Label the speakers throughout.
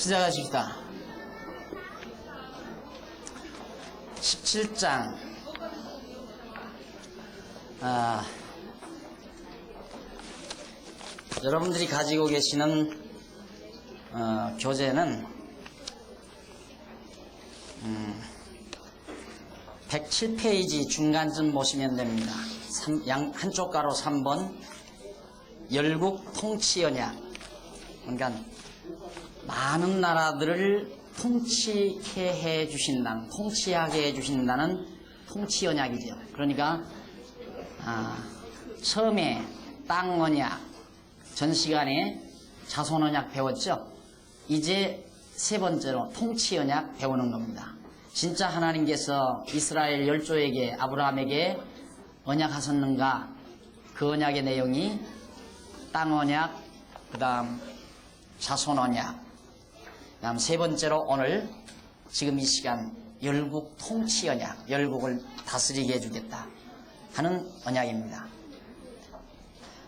Speaker 1: 시작하십시다. 17장. 여러분들이 가지고 계시는 교재는 107페이지 중간쯤 보시면 됩니다. 한쪽 가로 3번 열국 통치언약. 그러니까 많은 나라들을 통치케 해주신다는, 통치하게 해주신다는 통치언약이죠. 그러니까 처음에 땅언약, 전 시간에 자손언약 배웠죠. 이제 세 번째로 통치언약 배우는 겁니다. 진짜 하나님께서 이스라엘 열조에게, 아브라함에게 언약하셨는가? 그 언약의 내용이 땅언약, 그 다음 자손언약, 그 다음 세 번째로 오늘 지금 이 시간 열국 통치언약, 열국을 다스리게 해주겠다 하는 언약입니다.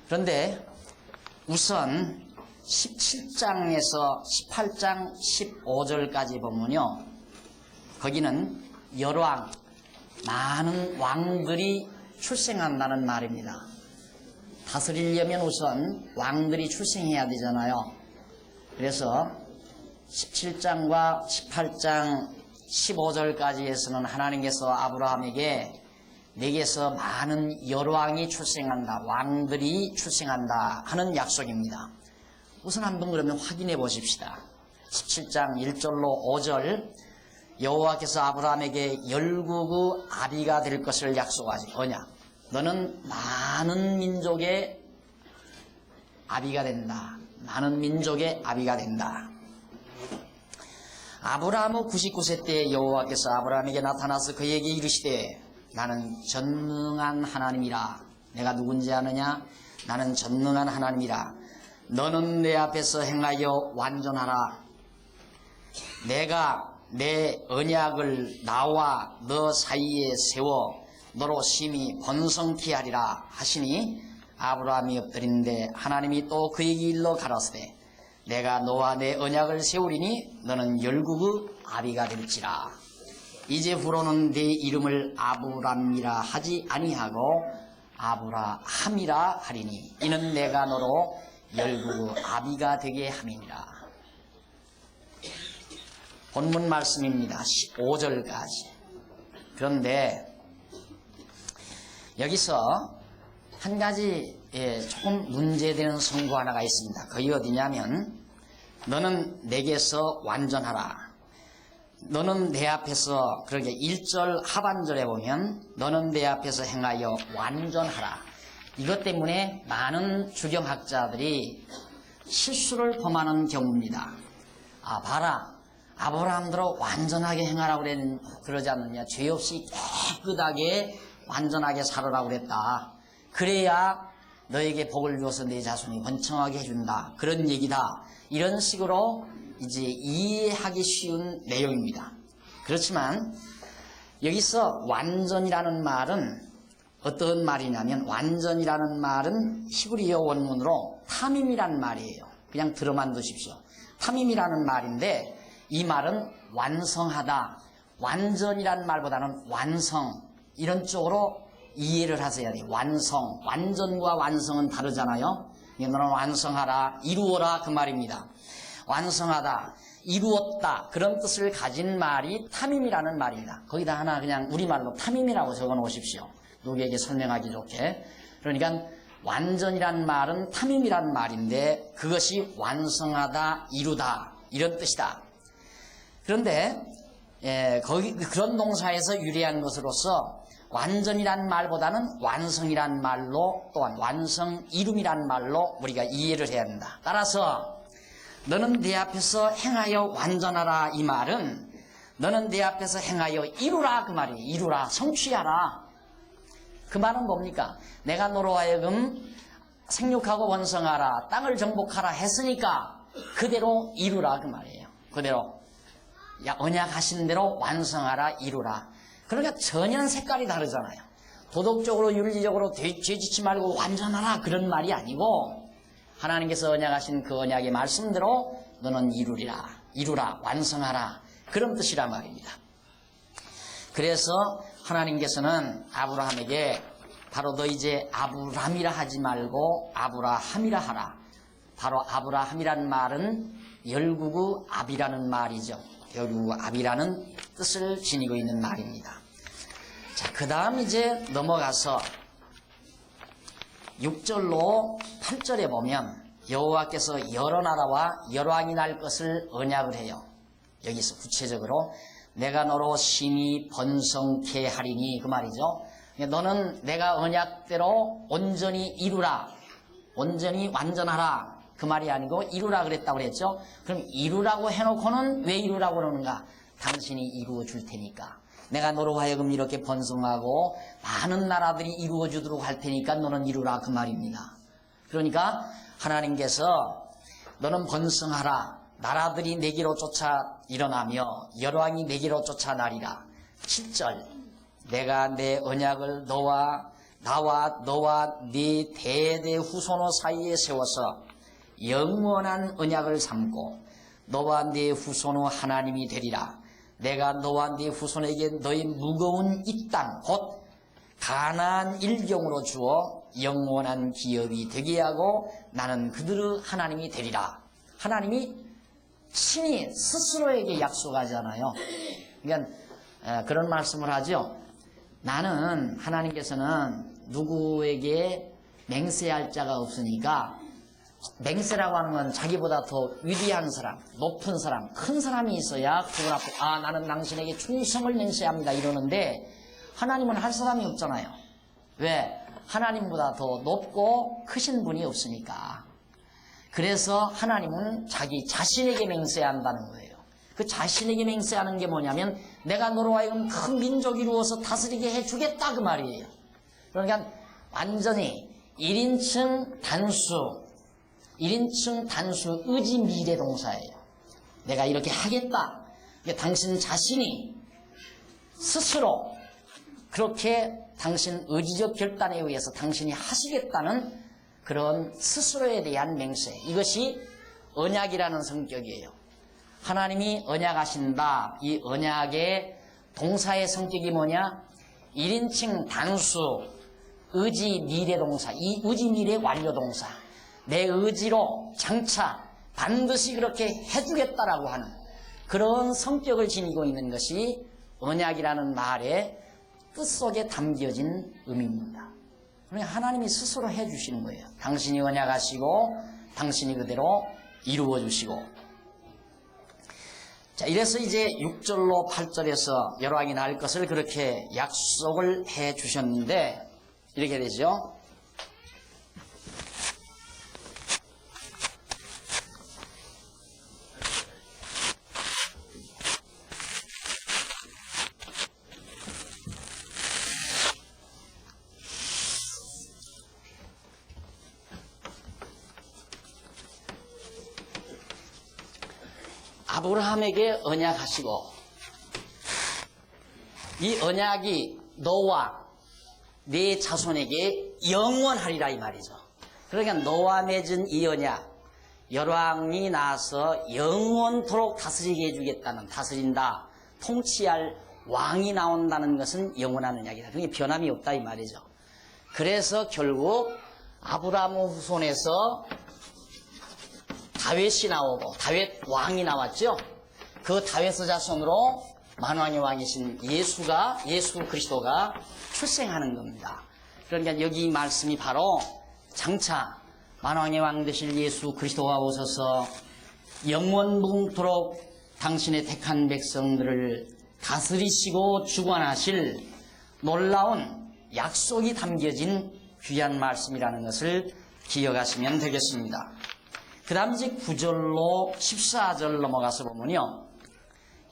Speaker 1: 그런데 우선 17장에서 18장 15절까지 보면요, 거기는 열왕, 많은 왕들이 출생한다는 말입니다. 다스리려면 우선 왕들이 출생해야 되잖아요. 그래서 17장과 18장 15절까지에서는 하나님께서 아브라함에게 내게서 많은 열왕이 출생한다, 왕들이 출생한다 하는 약속입니다. 우선 한번 그러면 확인해 보십시다. 17장 1절로 5절, 여호와께서 아브라함에게 열국의 아비가 될 것을 약속하지. 언약. 너는 많은 민족의 아비가 된다. 많은 민족의 아비가 된다. 아브라함의 99세 때 여호와께서 아브라함에게 나타나서 그에게 이르시되, 나는 전능한 하나님이라. 내가 누군지 아느냐? 나는 전능한 하나님이라. 너는 내 앞에서 행하여 완전하라. 내가 내 언약을 나와 너 사이에 세워 너로 심히 번성케 하리라 하시니, 아브라함이 엎드리는데 하나님이 또 그에게 일러 가라사대, 내가 너와 내 언약을 세우리니 너는 열국의 아비가 될지라. 이제후로는 네 이름을 아브람이라 하지 아니하고 아브라함이라 하리니, 이는 내가 너로 열국의 아비가 되게 함이니라. 본문 말씀입니다. 15절까지. 그런데 여기서 한 가지 조금 문제되는 성구 하나가 있습니다. 그게 어디냐면, 너는 내게서 완전하라. 너는 내 앞에서, 그러게 1절 하반절에 보면 너는 내 앞에서 행하여 완전하라. 이것 때문에 많은 주경학자들이 실수를 범하는 경우입니다. 봐라, 아브라함대로 완전하게 행하라고 그러지 않느냐. 죄 없이 깨끗하게 완전하게 살으라고 그랬다. 그래야 너에게 복을 주어서 내 자손이 번창하게 해준다. 그런 얘기다. 이런 식으로 이제 이해하기 쉬운 내용입니다. 그렇지만 여기서 완전이라는 말은 어떤 말이냐면, 완전이라는 말은 히브리어 원문으로 탐임이라는 말이에요. 그냥 들어만 두십시오. 탐임이라는 말인데, 이 말은 완성하다, 완전이라는 말보다는 완성, 이런 쪽으로 이해를 하셔야 돼요. 완성, 완전과 완성은 다르잖아요. 너는 완성하라, 이루어라, 그 말입니다. 완성하다, 이루었다, 그런 뜻을 가진 말이 탐임이라는 말입니다. 거기다 하나 그냥 우리말로 탐임이라고 적어 놓으십시오. 누구에게 설명하기 좋게. 그러니까 완전이란 말은 탐임이란 말인데, 그것이 완성하다, 이루다, 이런 뜻이다. 그런데 그런 동사에서 유래한 것으로서 완전이란 말보다는 완성이란 말로, 또한 완성, 이룸이란 말로 우리가 이해를 해야 한다. 따라서 너는 내 앞에서 행하여 완전하라, 이 말은 너는 내 앞에서 행하여 이루라, 그 말이에요. 이루라, 성취하라. 그 말은 뭡니까? 내가 너로 하여금 생육하고 번성하라, 땅을 정복하라 했으니까 그대로 이루라, 그 말이에요. 그대로 언약하신 대로 완성하라, 이루라. 그러니까 전혀 색깔이 다르잖아요. 도덕적으로, 윤리적으로 죄짓지 말고 완전하라, 그런 말이 아니고, 하나님께서 언약하신 그 언약의 말씀대로 너는 이루리라. 이루라, 완성하라, 그런 뜻이란 말입니다. 그래서 하나님께서는 아브라함에게 바로 너 이제 아브람이라 하지 말고 아브라함이라 하라. 바로 아브라함이란 말은 열국의 압이라는 말이죠. 열국의 압이라는 뜻을 지니고 있는 말입니다. 자, 그 다음 이제 넘어가서 6절로 8절에 보면 여호와께서 여러 나라와 여러 왕이 날 것을 언약을 해요. 여기서 구체적으로 내가 너로 심히 번성케 하리니, 그 말이죠. 너는 내가 언약대로 온전히 이루라, 온전히 완전하라, 그 말이 아니고 이루라 그랬다고 그랬죠. 그럼 이루라고 해놓고는 왜 이루라고 그러는가? 당신이 이루어 줄 테니까. 내가 너로 하여금 이렇게 번성하고 많은 나라들이 이루어 주도록 할 테니까 너는 이루라, 그 말입니다. 그러니까 하나님께서 너는 번성하라, 나라들이 내게로 쫓아 일어나며 여러 왕이 내게로 쫓아나리라. 7절 내가 내 언약을 나와 너와 네 대대 후손의 사이에 세워서 영원한 언약을 삼고 너와 네 후손의 하나님이 되리라. 내가 너와 네 후손에게 너의 무거운 이 땅 곧 가나안 일경으로 주어 영원한 기업이 되게 하고 나는 그들의 하나님이 되리라. 하나님이 친히 스스로에게 약속하잖아요. 그러니까 그런 말씀을 하죠. 나는, 하나님께서는 누구에게 맹세할 자가 없으니까, 맹세라고 하는 건 자기보다 더 위대한 사람, 높은 사람, 큰 사람이 있어야 그분 앞에 나는 당신에게 충성을 맹세합니다 이러는데, 하나님은 할 사람이 없잖아요. 왜? 하나님보다 더 높고 크신 분이 없으니까. 그래서 하나님은 자기 자신에게 맹세한다는 거예요. 그 자신에게 맹세하는 게 뭐냐면 내가 너로 하여금 큰 민족이 이루어서 다스리게 해주겠다, 그 말이에요. 그러니까 완전히 1인칭 단수 의지 미래 동사예요. 내가 이렇게 하겠다. 당신 자신이 스스로 그렇게 당신 의지적 결단에 의해서 당신이 하시겠다는 그런 스스로에 대한 맹세, 이것이 언약이라는 성격이에요. 하나님이 언약하신다. 이 언약의 동사의 성격이 뭐냐? 1인칭 단수 의지 미래 동사, 이 의지 미래 완료 동사, 내 의지로 장차 반드시 그렇게 해주겠다라고 하는 그런 성격을 지니고 있는 것이 언약이라는 말의 뜻 속에 담겨진 의미입니다. 그러니까 하나님이 스스로 해주시는 거예요. 당신이 언약하시고 당신이 그대로 이루어 주시고. 자, 이래서 이제 6절로 8절에서 여러 왕이 날 것을 그렇게 약속을 해 주셨는데 이렇게 되죠. 아브라함에게 언약하시고 이 언약이 너와 네 자손에게 영원하리라, 이 말이죠. 그러니까 너와 맺은 이 언약, 열왕이 나서 영원토록 다스리게 해주겠다는, 다스린다, 통치할 왕이 나온다는 것은 영원한 언약이다. 그게 변함이 없다, 이 말이죠. 그래서 결국 아브라함 후손에서 다윗이 나오고 다윗 왕이 나왔죠. 그 다윗의 자손으로 만왕의 왕이신 예수 그리스도가 출생하는 겁니다. 그러니까 여기 말씀이 바로 장차 만왕의 왕 되실 예수 그리스도가 오셔서 영원무궁토록 당신의 택한 백성들을 다스리시고 주관하실 놀라운 약속이 담겨진 귀한 말씀이라는 것을 기억하시면 되겠습니다. 그 다음 이제 9절로 14절 넘어가서 보면요,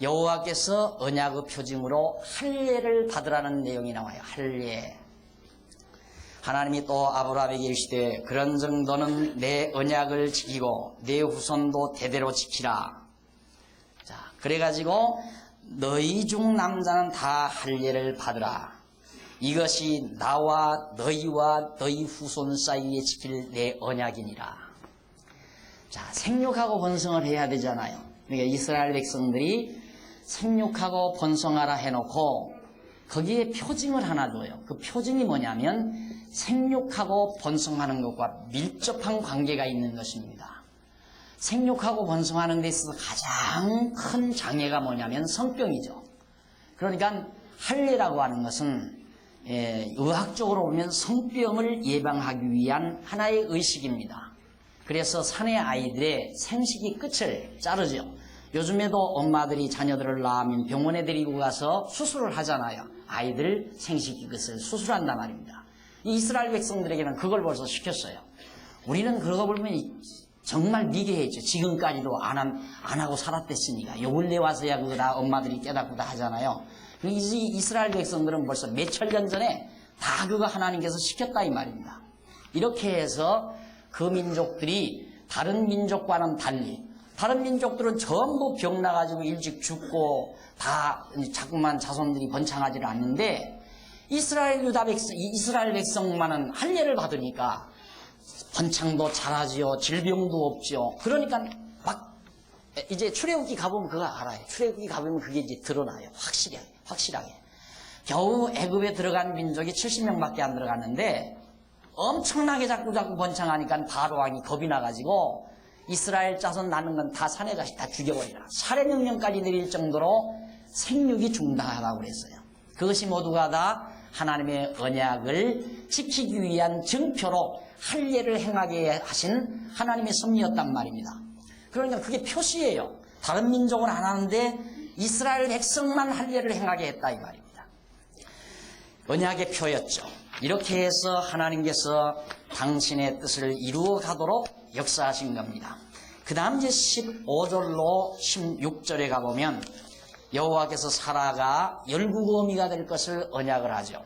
Speaker 1: 여호와께서 언약의 표징으로 할례를 받으라는 내용이 나와요. 할례. 하나님이 또 아브라함에게 이르시되 그런즉 너는 내 언약을 지키고 내 후손도 대대로 지키라. 자, 그래가지고 너희 중 남자는 다 할례를 받으라. 이것이 나와 너희와 너희 후손 사이에 지킬 내 언약이니라. 자, 생육하고 번성을 해야 되잖아요. 그러니까 이스라엘 백성들이 생육하고 번성하라 해놓고 거기에 표징을 하나 줘요. 그 표징이 뭐냐면 생육하고 번성하는 것과 밀접한 관계가 있는 것입니다. 생육하고 번성하는 데 있어서 가장 큰 장애가 뭐냐면 성병이죠. 그러니까 할례라고 하는 것은 의학적으로 보면 성병을 예방하기 위한 하나의 의식입니다. 그래서 사내 아이들의 생식이 끝을 자르죠. 요즘에도 엄마들이 자녀들을 낳으면 병원에 데리고 가서 수술을 하잖아요. 아이들 생식기 끝을 수술한단 말입니다. 이스라엘 백성들에게는 그걸 벌써 시켰어요. 우리는 그거 보면 정말 미개했죠. 지금까지도 안 하고 살았댔으니까. 요 근래 와서야 그거 다 엄마들이 깨닫고 다 하잖아요. 이스라엘 백성들은 벌써 몇천 년 전에 다 그거 하나님께서 시켰다 이 말입니다. 이렇게 해서 그 민족들이 다른 민족과는 달리, 다른 민족들은 전부 병 나가지고 일찍 죽고 다 자꾸만 자손들이 번창하지를 않는데 이스라엘 백성만은 할례를 받으니까 번창도 잘하지요. 질병도 없죠. 그러니까 막 이제 출애굽기 가보면 그거 알아요. 출애굽기 가보면 그게 이제 드러나요. 확실하게. 겨우 애굽에 들어간 민족이 70명밖에 안 들어갔는데 엄청나게 자꾸 번창하니까 바로 왕이 겁이 나가지고 이스라엘 자손 낳는 건 다 산에 가시 다 죽여버리라. 살해 명령까지 내릴 정도로 생육이 중단하라고 그랬어요. 그것이 모두가 다 하나님의 언약을 지키기 위한 증표로 할례를 행하게 하신 하나님의 섭리였단 말입니다. 그러니까 그게 표시예요. 다른 민족은 안 하는데 이스라엘 백성만 할례를 행하게 했다 이 말입니다. 언약의 표였죠. 이렇게 해서 하나님께서 당신의 뜻을 이루어 가도록 역사하신 겁니다. 그 다음 이제 15절로 16절에 가보면 여호와께서 사라가 열국어미가 될 것을 언약을 하죠.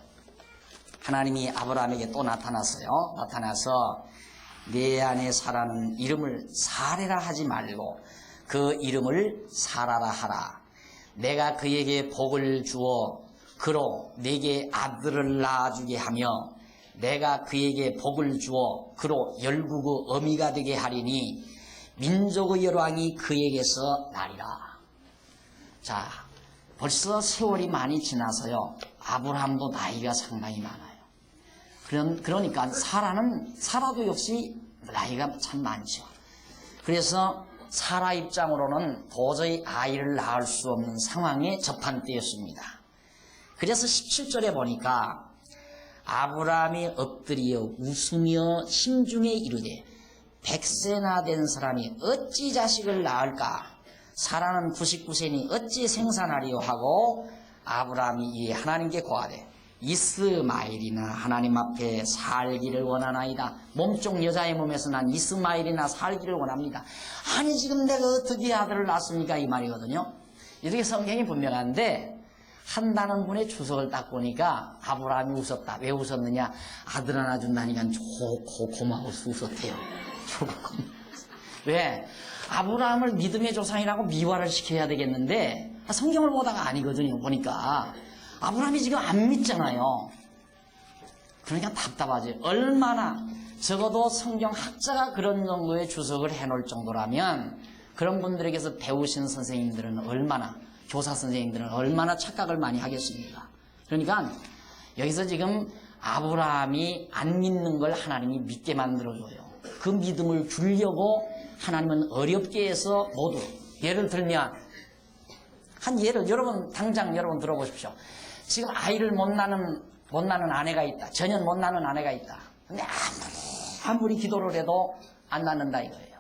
Speaker 1: 하나님이 아브라함에게 또 나타나서 내 안에 사라는 이름을 사레라 하지 말고 그 이름을 사라라 하라. 내가 그에게 복을 주어 그로 내게 아들을 낳아주게 하며 내가 그에게 복을 주어 그로 열국의 어미가 되게 하리니 민족의 열왕이 그에게서 나리라. 자, 벌써 세월이 많이 지나서요. 아브라함도 나이가 상당히 많아요. 그러니까 사라도 역시 나이가 참 많죠. 그래서 사라 입장으로는 도저히 아이를 낳을 수 없는 상황에 접한 때였습니다. 그래서 17절에 보니까 아브라함이 엎드리어 웃으며 심중에 이르되 100세나 된 사람이 어찌 자식을 낳을까? 사라는 99세니 어찌 생산하리요 하고 아브라함이 이 하나님께 고하되 이스마엘이나 하나님 앞에 살기를 원하나이다. 몸종 여자의 몸에서 난 이스마엘이나 살기를 원합니다. 아니 지금 내가 어떻게 아들을 낳습니까? 이 말이거든요. 이렇게 성경이 분명한데 한다는 분의 주석을 딱 보니까 아브라함이 웃었다. 왜 웃었느냐? 아들 하나 준다니까 고마워서 웃었대요. 왜? 아브라함을 믿음의 조상이라고 미화를 시켜야 되겠는데 성경을 보다가 아니거든요. 보니까 아브라함이 지금 안 믿잖아요. 그러니까 답답하지. 얼마나 적어도 성경 학자가 그런 정도의 주석을 해놓을 정도라면 그런 분들에게서 배우신 선생님들은 얼마나, 교사 선생님들은 얼마나 착각을 많이 하겠습니까? 그러니까 여기서 지금 아브라함이 안 믿는 걸 하나님이 믿게 만들어줘요. 그 믿음을 주려고 하나님은 어렵게 해서 모두, 예를 들면 한 예를 당장 여러분 들어보십시오. 지금 아이를 못 낳는 아내가 있다. 전혀 못 낳는 아내가 있다. 근데 아무리 기도를 해도 안 낳는다 이거예요.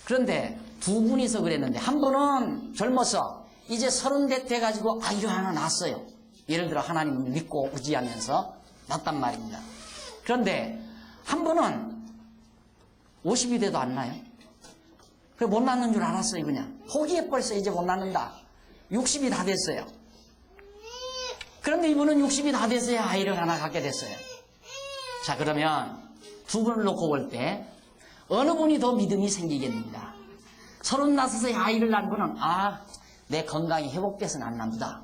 Speaker 1: 그런데 두 분이서 그랬는데 한 분은 젊어서 이제 30대 돼가지고 아이를 하나 낳았어요. 예를 들어 하나님을 믿고 의지하면서 낳았단 말입니다. 그런데 한 분은 50이 돼도 안 낳아요. 그래 못 낳는 줄 알았어요. 그냥 포기해버렸어요. 이제 못 낳는다. 60이 다 됐어요. 그런데 이분은 60이 다 돼서야 아이를 하나 갖게 됐어요. 자, 그러면 두 분을 놓고 볼 때 어느 분이 더 믿음이 생기겠습니다. 35에 아이를 낳은 분은 내 건강이 회복돼서는 안 납니다.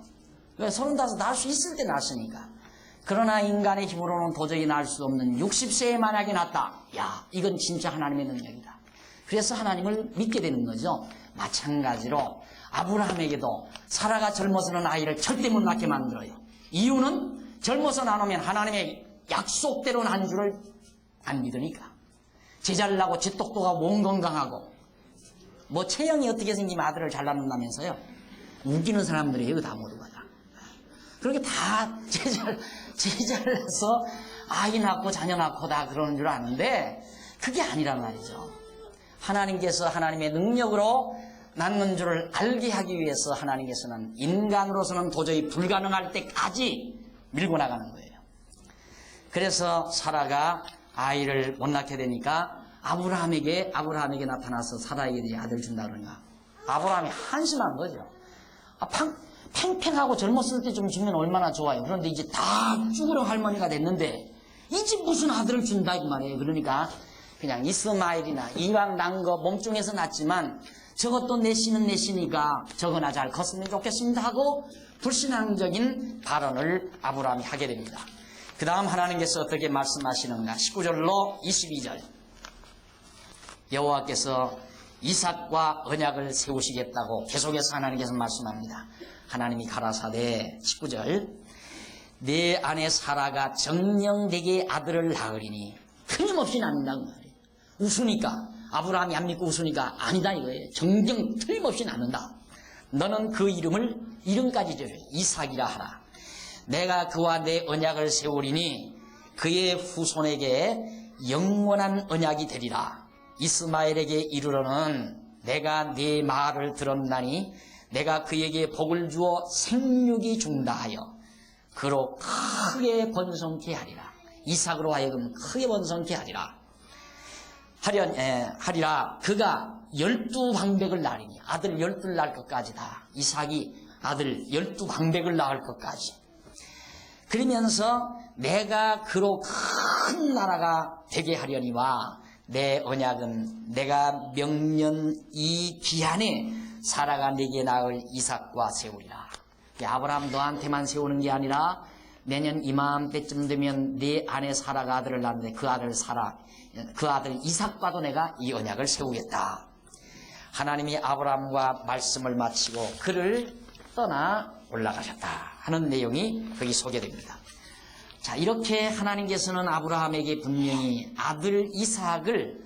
Speaker 1: 왜? 35 낳을 수 있을 때 낳았으니까. 그러나 인간의 힘으로는 도저히 낳을 수 없는 60세에 만약에 낳았다. 야, 이건 진짜 하나님의 능력이다. 그래서 하나님을 믿게 되는 거죠. 마찬가지로 아브라함에게도 사라가 젊어서는 아이를 절대 못 낳게 만들어요. 이유는 젊어서 나누면 하나님의 약속대로 난 줄을 안 믿으니까. 제잘 나고 제 똑똑하고 몸 건강하고 뭐 체형이 어떻게 생기면 아들을 잘 낳는다면서요. 웃기는 사람들이에요. 다 모두가 다. 그렇게 다 제잘나서 아이 낳고 자녀 낳고 다 그러는 줄 아는데 그게 아니란 말이죠. 하나님께서 하나님의 능력으로 낳는 줄을 알게 하기 위해서 하나님께서는 인간으로서는 도저히 불가능할 때까지 밀고 나가는 거예요. 그래서 사라가 아이를 못 낳게 되니까 아브라함에게 나타나서 사라에게 아들 준다 그러니까 아브라함이 한심한 거죠. 팽팽하고 젊었을 때 좀 주면 얼마나 좋아요. 그런데 이제 다 죽으러 할머니가 됐는데 이제 무슨 아들을 준다 이 말이에요. 그러니까 그냥 이스마엘이나 이왕 난 거 몸뚱에서 낳지만 저것도 내신은 내시니까 저거나 잘 컸으면 좋겠습니다 하고 불신앙적인 발언을 아브라함이 하게 됩니다. 그 다음 하나님께서 어떻게 말씀하시는가. 19절로 22절 여호와께서 이삭과 언약을 세우시겠다고 계속해서 하나님께서 말씀합니다. 하나님이 가라사대 19절 내 아내 사라가 정령되게 아들을 낳으리니 틀림없이 낳는다고 말이에요. 웃으니까 아브라함이 안 믿고 웃으니까 아니다 이거예요. 정령 틀림없이 낳는다. 너는 그 이름까지 줘요. 이삭이라 하라. 내가 그와 내 언약을 세우리니 그의 후손에게 영원한 언약이 되리라. 이스마엘에게 이르러는 내가 네 말을 들었나니 내가 그에게 복을 주어 생육이 중다 하여 그로 크게 번성케 하리라. 이삭으로 하여금 크게 번성케 하리라. 하리라. 그가 12방백을 낳으리니 아들 12를 낳을 것까지다. 이삭이 아들 12방백을 낳을 것까지. 그러면서 내가 그로 큰 나라가 되게 하려니와 내 언약은 내가 명년 이 기한에 사라가 네게 낳을 이삭과 세우리라. 아브라함 너한테만 세우는 게 아니라 내년 이맘때쯤 되면 네 아내 사라가 아들을 낳는데 그 아들 이삭과도 내가 이 언약을 세우겠다. 하나님이 아브라함과 말씀을 마치고 그를 떠나 올라가셨다 하는 내용이 거기 소개됩니다. 자, 이렇게 하나님께서는 아브라함에게 분명히 아들 이삭을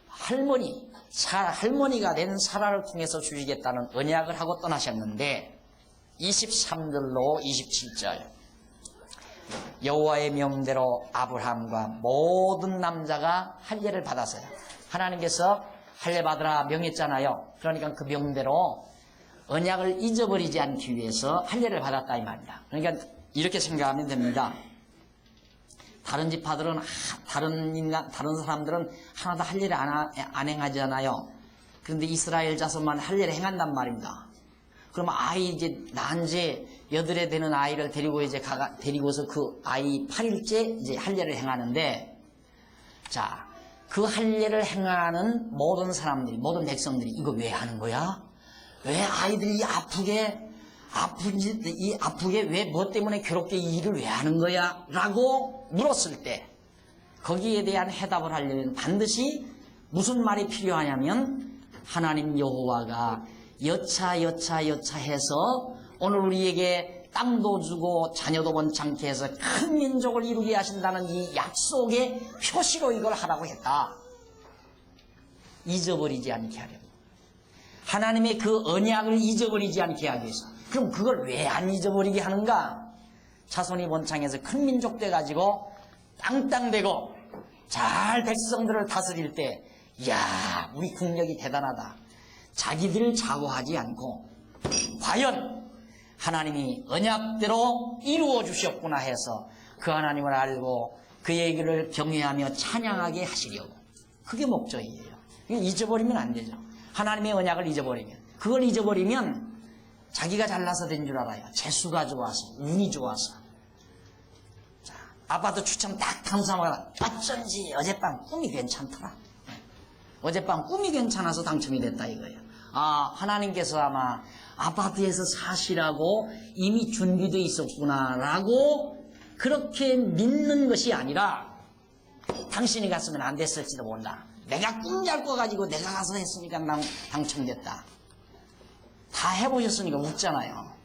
Speaker 1: 할머니가 된 사라를 통해서 주시겠다는 언약을 하고 떠나셨는데 23절로 27절 여호와의 명대로 아브라함과 모든 남자가 할례를 받았어요. 하나님께서 할례 받으라 명했잖아요. 그러니까 그 명대로 언약을 잊어버리지 않기 위해서 할례를 받았다 이 말입니다. 그러니까 이렇게 생각하면 됩니다. 다른 지파들은 다른 사람들은 하나도 할례를 안 행하잖아요. 그런데 이스라엘 자손만 할례를 행한단 말입니다. 그러면 아이 이제 난 지 8에 되는 아이를 데리고서 그 아이 8일째 이제 할례를 행하는데, 자, 그 할례를 행하는 모든 사람들이, 모든 백성들이 이거 왜 하는 거야? 왜 아이들이 아프게 왜 뭐 때문에 괴롭게 이 일을 왜 하는 거야? 라고 물었을 때 거기에 대한 해답을 하려면 반드시 무슨 말이 필요하냐면 하나님 여호와가 여차 해서 오늘 우리에게 땅도 주고 자녀도 번창케 해서 큰 민족을 이루게 하신다는 이 약속의 표시로 이걸 하라고 했다. 잊어버리지 않게 하려고. 하나님의 그 언약을 잊어버리지 않게 하기 위해서. 그럼 그걸 왜 안 잊어버리게 하는가? 자손이 번창해서 큰 민족 돼가지고 땅땅대고 잘 백성들을 다스릴 때 이야 우리 국력이 대단하다. 자기들 자고하지 않고 과연 하나님이 언약대로 이루어 주셨구나 해서 그 하나님을 알고 그 얘기를 경외하며 찬양하게 하시려고. 그게 목적이에요. 잊어버리면 안 되죠. 하나님의 언약을 잊어버리면, 그걸 잊어버리면 자기가 잘나서 된 줄 알아요. 재수가 좋아서, 운이 좋아서. 자, 아파트 추첨 딱 당첨하다가 어쩐지 어젯밤 꿈이 괜찮더라. 어젯밤 꿈이 괜찮아서 당첨이 됐다 이거예요. 아, 하나님께서 아마 아파트에서 사시라고 이미 준비되어 있었구나라고 그렇게 믿는 것이 아니라 당신이 갔으면 안 됐을지도 몰라. 내가 꿈 잘 꿔가지고 내가 가서 했으니까 난 당첨됐다. 다 해보셨으니까 웃잖아요.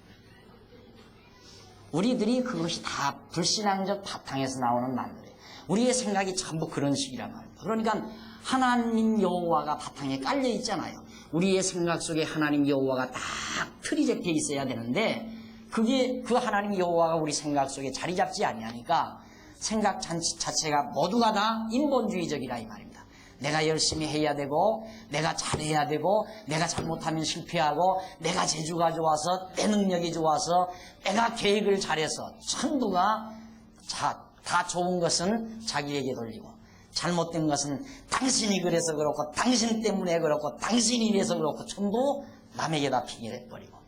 Speaker 1: 우리들이 그것이 다 불신앙적 바탕에서 나오는 말들이에요. 우리의 생각이 전부 그런 식이란 말입니다. 그러니까 하나님 여호와가 바탕에 깔려 있잖아요. 우리의 생각 속에 하나님 여호와가 딱 틀이 잡혀 있어야 되는데 그게 그 하나님 여호와가 우리 생각 속에 자리 잡지 아니하니까 생각 자체가 모두가 다 인본주의적이라 이 말입니다. 내가 열심히 해야 되고 내가 잘해야 되고 내가 잘못하면 실패하고 내가 재주가 좋아서 내 능력이 좋아서 내가 계획을 잘해서 전부가 다 좋은 것은 자기에게 돌리고 잘못된 것은 당신이 그래서 그렇고 당신 때문에 그렇고 당신이 이래서 그렇고 전부 남에게 다 핑계대버리고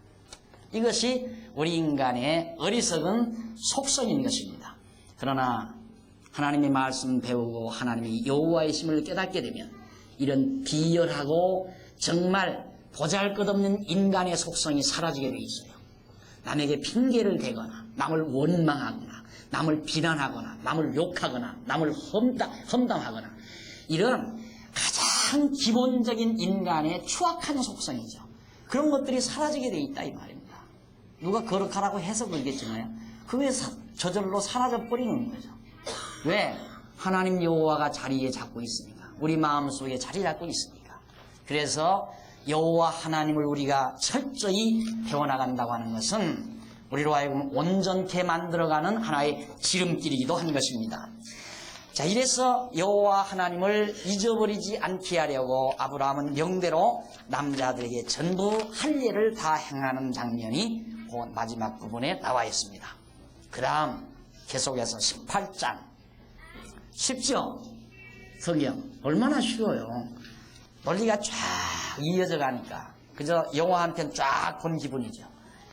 Speaker 1: 이것이 우리 인간의 어리석은 속성인 것입니다. 그러나 하나님의 말씀 배우고 하나님이 여호와의 심을 깨닫게 되면 이런 비열하고 정말 보잘것없는 인간의 속성이 사라지게 돼 있어요. 남에게 핑계를 대거나 남을 원망하거나 남을 비난하거나 남을 욕하거나 남을 험담하거나 이런 가장 기본적인 인간의 추악한 속성이죠. 그런 것들이 사라지게 돼 있다 이 말입니다. 누가 거룩하라고 해서 그러겠지만요. 그게 저절로 사라져버리는 거죠. 왜? 하나님 여호와가 자리에 잡고 있으니까. 우리 마음속에 자리 잡고 있으니까. 그래서 여호와 하나님을 우리가 철저히 배워나간다고 하는 것은 우리로 하여금 온전케 만들어가는 하나의 지름길이기도 한 것입니다. 자, 이래서 여호와 하나님을 잊어버리지 않게 하려고 아브라함은 명대로 남자들에게 전부 할 일을 다 행하는 장면이 마지막 부분에 나와 있습니다. 그 다음 계속해서 18장 쉽죠? 성경 얼마나 쉬워요. 논리가 쫙 이어져 가니까 그저 영화 한 편 쫙 본 기분이죠.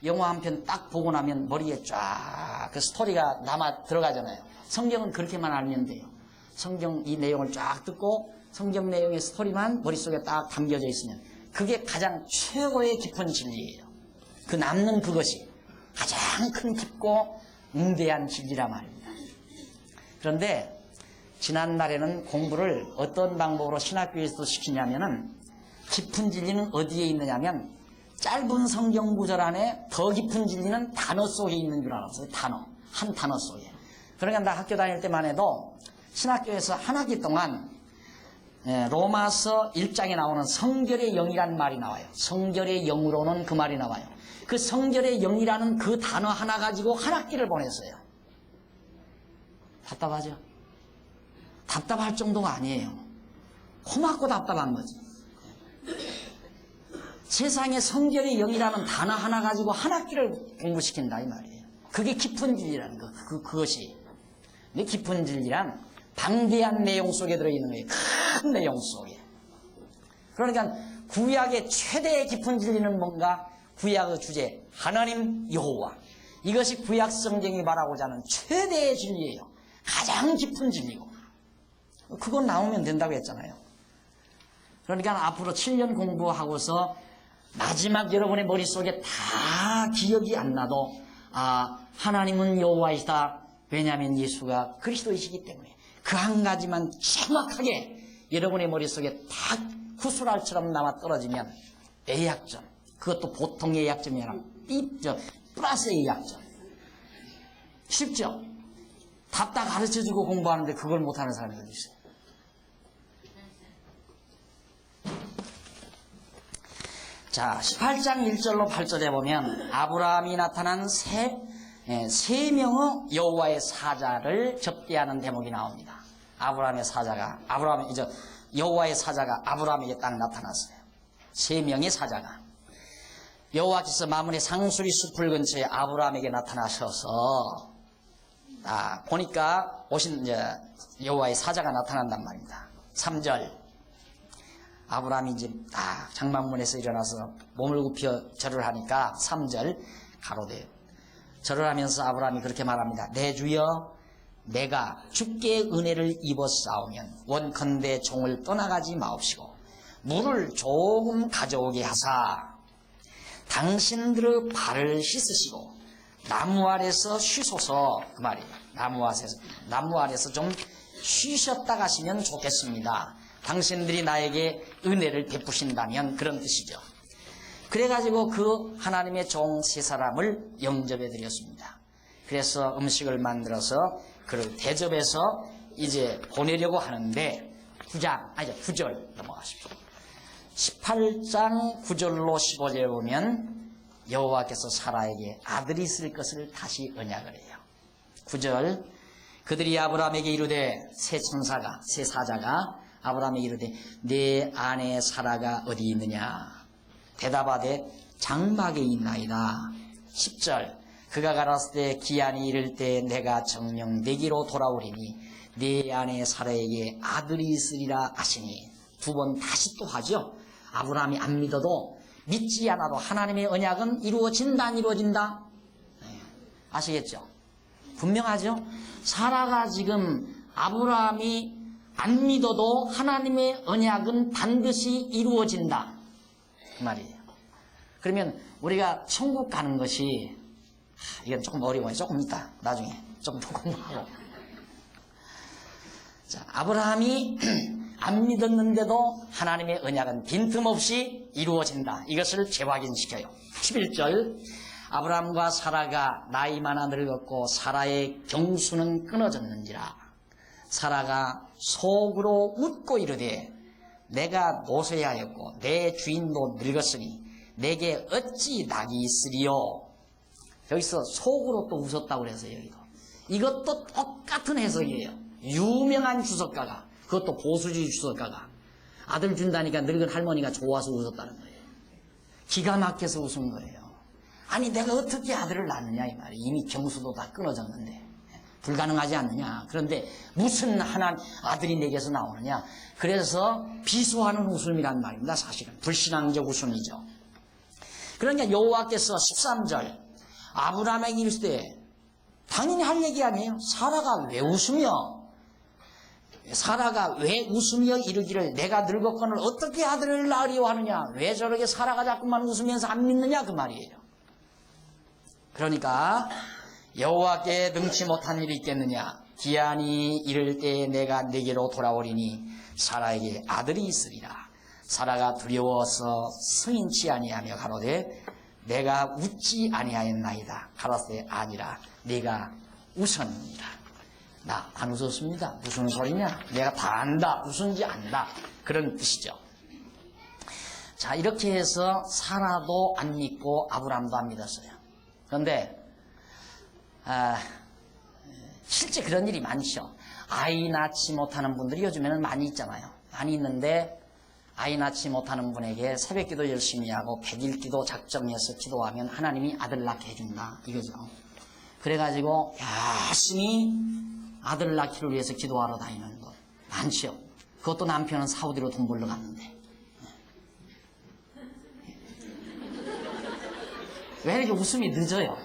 Speaker 1: 영화 한 편 딱 보고 나면 머리에 쫙 그 스토리가 남아 들어가잖아요. 성경은 그렇게만 알면 돼요. 성경 이 내용을 쫙 듣고 성경 내용의 스토리만 머릿속에 딱 담겨져 있으면 그게 가장 최고의 깊은 진리예요. 그 남는 그것이 가장 큰 깊고 응대한 진리라 말입니다. 그런데 지난날에는 공부를 어떤 방법으로 신학교에서도 시키냐면은 깊은 진리는 어디에 있느냐면 짧은 성경 구절 안에 더 깊은 진리는 단어 속에 있는 줄 알았어요. 단어. 한 단어 속에. 그러니까 나 학교 다닐 때만 해도 신학교에서 한 학기 동안 로마서 1장에 나오는 성결의 영이라는 말이 나와요. 성결의 영으로는 그 말이 나와요. 그 성결의 영이라는 그 단어 하나 가지고 한 학기를 보냈어요. 답답하죠? 답답할 정도가 아니에요. 고맙고 답답한 거지. 세상에 성결의 영이라는 단어 하나 가지고 한 학기를 공부시킨다 이 말이에요. 그게 깊은 진리라는 거. 그것이. 근데 깊은 진리란 방대한 내용 속에 들어있는 거예요. 큰 내용 속에. 그러니까 구약의 최대의 깊은 진리는 뭔가? 구약의 주제 하나님 여호와. 이것이 구약 성경이 말하고자 하는 최대의 진리예요. 가장 깊은 진리고. 그건 나오면 된다고 했잖아요. 그러니까 앞으로 7년 공부하고서 마지막 여러분의 머릿속에 다 기억이 안 나도 하나님은 여호와이시다. 왜냐하면 예수가 그리스도이시기 때문에 그 한 가지만 정확하게 여러분의 머릿속에 딱 구슬알처럼 남아 떨어지면 예약점, 그것도 보통 예약점이 아니라 플러스 예약점. 쉽죠? 답다 가르쳐주고 공부하는데 그걸 못하는 사람이 어디 있어요? 자, 18장 1절로 8절에 보면 아브라함이 나타난 세 명의 여호와의 사자를 접대하는 대목이 나옵니다. 여호와의 사자가 아브라함에게 딱 나타났어요. 세 명의 사자가. 여호와께서 마므네 상수리 숲을 근처에 아브라함에게 나타나셔서 보니까 오신 여호와의 사자가 나타난단 말입니다. 3절. 아브라함이 이제 장막문에서 일어나서 몸을 굽혀 절을 하니까 3절 가로되 절을 하면서 아브라함이 그렇게 말합니다. 내 주여 내가 주께 은혜를 입었사오면 원컨대 종을 떠나가지 마옵시고 물을 조금 가져오게 하사 당신들의 발을 씻으시고 나무 아래서 쉬소서. 그 말이에요. 나무 아래서 좀 쉬셨다 가시면 좋겠습니다. 당신들이 나에게 은혜를 베푸신다면 그런 뜻이죠. 그래가지고 그 하나님의 종 세 사람을 영접해 드렸습니다. 그래서 음식을 만들어서 그를 대접해서 이제 보내려고 하는데 9절 넘어가십시오. 18장 9절로 15절에 보면 여호와께서 사라에게 아들이 있을 것을 다시 언약을 해요. 9절 그들이 아브라함에게 이르되 새 사자가 아브라함에게 이르되 내 아내 사라가 어디 있느냐 대답하되 장막에 있나이다. 10절 그가 가라사대 때 기한이 이를 때 내가 정령 내게로 돌아오리니 내 아내 사라에게 아들이 있으리라 하시니 두 번 다시 또 하죠. 아브라함이 안 믿어도 믿지 않아도 하나님의 언약은 이루어진다 안 이루어진다? 네. 아시겠죠? 분명하죠? 사라가 지금 아브라함이 안 믿어도 하나님의 언약은 반드시 이루어진다 그 말이에요. 그러면 우리가 천국 가는 것이 이건 조금 어려워요. 조금 이따 나중에 조금 더 공부하고. 자, 아브라함이 안 믿었는데도 하나님의 언약은 빈틈없이 이루어진다. 이것을 재확인시켜요. 11절 아브라함과 사라가 나이 많아 늙었고 사라의 경수는 끊어졌는지라 사라가 속으로 웃고 이르되 내가 노쇠하였고 내 주인도 늙었으니 내게 어찌 낙이 있으리요. 여기서 속으로 또 웃었다고 그래서 여기도 이것도 똑같은 해석이에요. 유명한 주석가가 그것도 보수주의 주석가가 아들 준다니까 늙은 할머니가 좋아서 웃었다는 거예요. 기가 막혀서 웃은 거예요. 아니 내가 어떻게 아들을 낳느냐 이 말이에요. 이미 경수도 다 끊어졌는데 불가능하지 않느냐. 그런데 무슨 하나 아들이 내게서 나오느냐. 그래서 비수하는 웃음이란 말입니다. 사실은 불신앙적 웃음이죠. 그러니까 여호와께서 13절 아브라함에게 이르실 때 당연히 할 얘기 아니에요. 사라가 왜 웃으며 이르기를 내가 늙었거늘 어떻게 아들을 낳으리오 하느냐. 왜 저렇게 사라가 자꾸만 웃으면서 안 믿느냐 그 말이에요. 그러니까 여호와께 능치 못한 일이 있겠느냐. 기한이 이를 때에 내가 내게로 돌아오리니 사라에게 아들이 있으리라. 사라가 두려워서 승인치 아니하며 가로되 내가 웃지 아니하였나이다. 가라사대 아니라 내가 웃었느니라. 나 안 웃었습니다. 무슨 소리냐? 내가 다 안다. 웃은지 안다. 그런 뜻이죠. 자, 이렇게 해서 사라도 안 믿고 아브라함도 안 믿었어요. 그런데 실제 그런 일이 많죠. 아이 낳지 못하는 분들이 요즘에는 많이 있잖아요. 많이 있는데 아이 낳지 못하는 분에게 새벽기도 열심히 하고 100일 기도 작정해서 기도하면 하나님이 아들 낳게 해준다 이거죠. 그래가지고 열심히 아들 낳기를 위해서 기도하러 다니는 것 많죠. 그것도 남편은 사우디로 돈 벌러 갔는데 왜 이렇게 웃음이 늦어요?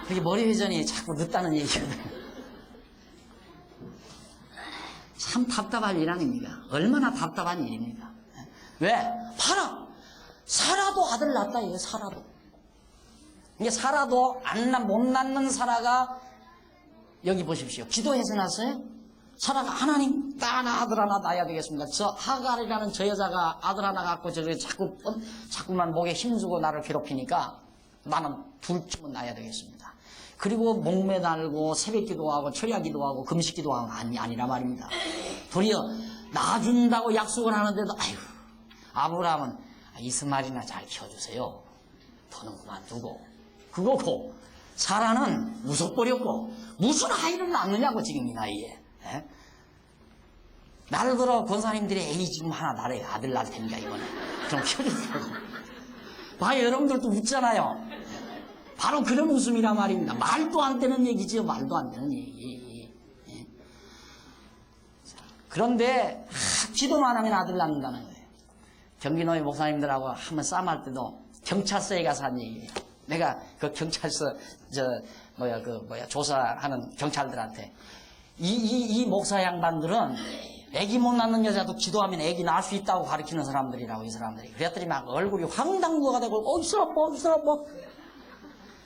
Speaker 1: 그렇게 머리 회전이 자꾸 늦다는 얘기거든요. 참 답답한 일 아닙니까? 얼마나 답답한 일입니까? 왜? 봐라! 사라도 아들 낳았다 이게 사라도. 이게 사라도 못 낳는 사라가 여기 보십시오. 기도해서 낳았어요? 사라가 하나님 나 아들 하나 낳아야 되겠습니다. 저 하갈이라는 저 여자가 아들 하나 갖고 저렇게 자꾸만 목에 힘주고 나를 괴롭히니까 나는 둘쯤은 낳아야 되겠습니다. 그리고 목매달고 새벽기도하고 철야기도하고 금식기도하고 아니라 말입니다. 도리어 낳아준다고 약속을 하는데도 아이고 아브라함은 이스마엘이나 잘 키워주세요. 더는 그만두고 그거고 사라는 웃어버렸고 무슨 아이를 낳느냐고 지금 이 나이에. 에? 나를 들어 권사님들이 에이 지금 하나 나를 아들 낳을 테니까 이거는 좀 키워주세요. 봐요 여러분들도 웃잖아요. 바로 그런 웃음이란 말입니다. 말도 안 되는 얘기지요. 말도 안 되는 얘기. 예. 그런데 기도만 하면 아들 낳는다는 거예요. 경기노회 목사님들하고 한번 싸움할 때도 경찰서에 가서 한 얘기예요. 내가 그 경찰서 조사하는 경찰들한테 이 목사 양반들은 애기 못 낳는 여자도 기도하면 애기 낳을 수 있다고 가르치는 사람들이라고 이 사람들이. 그랬더니 막 얼굴이 황당무가 되고 이 사람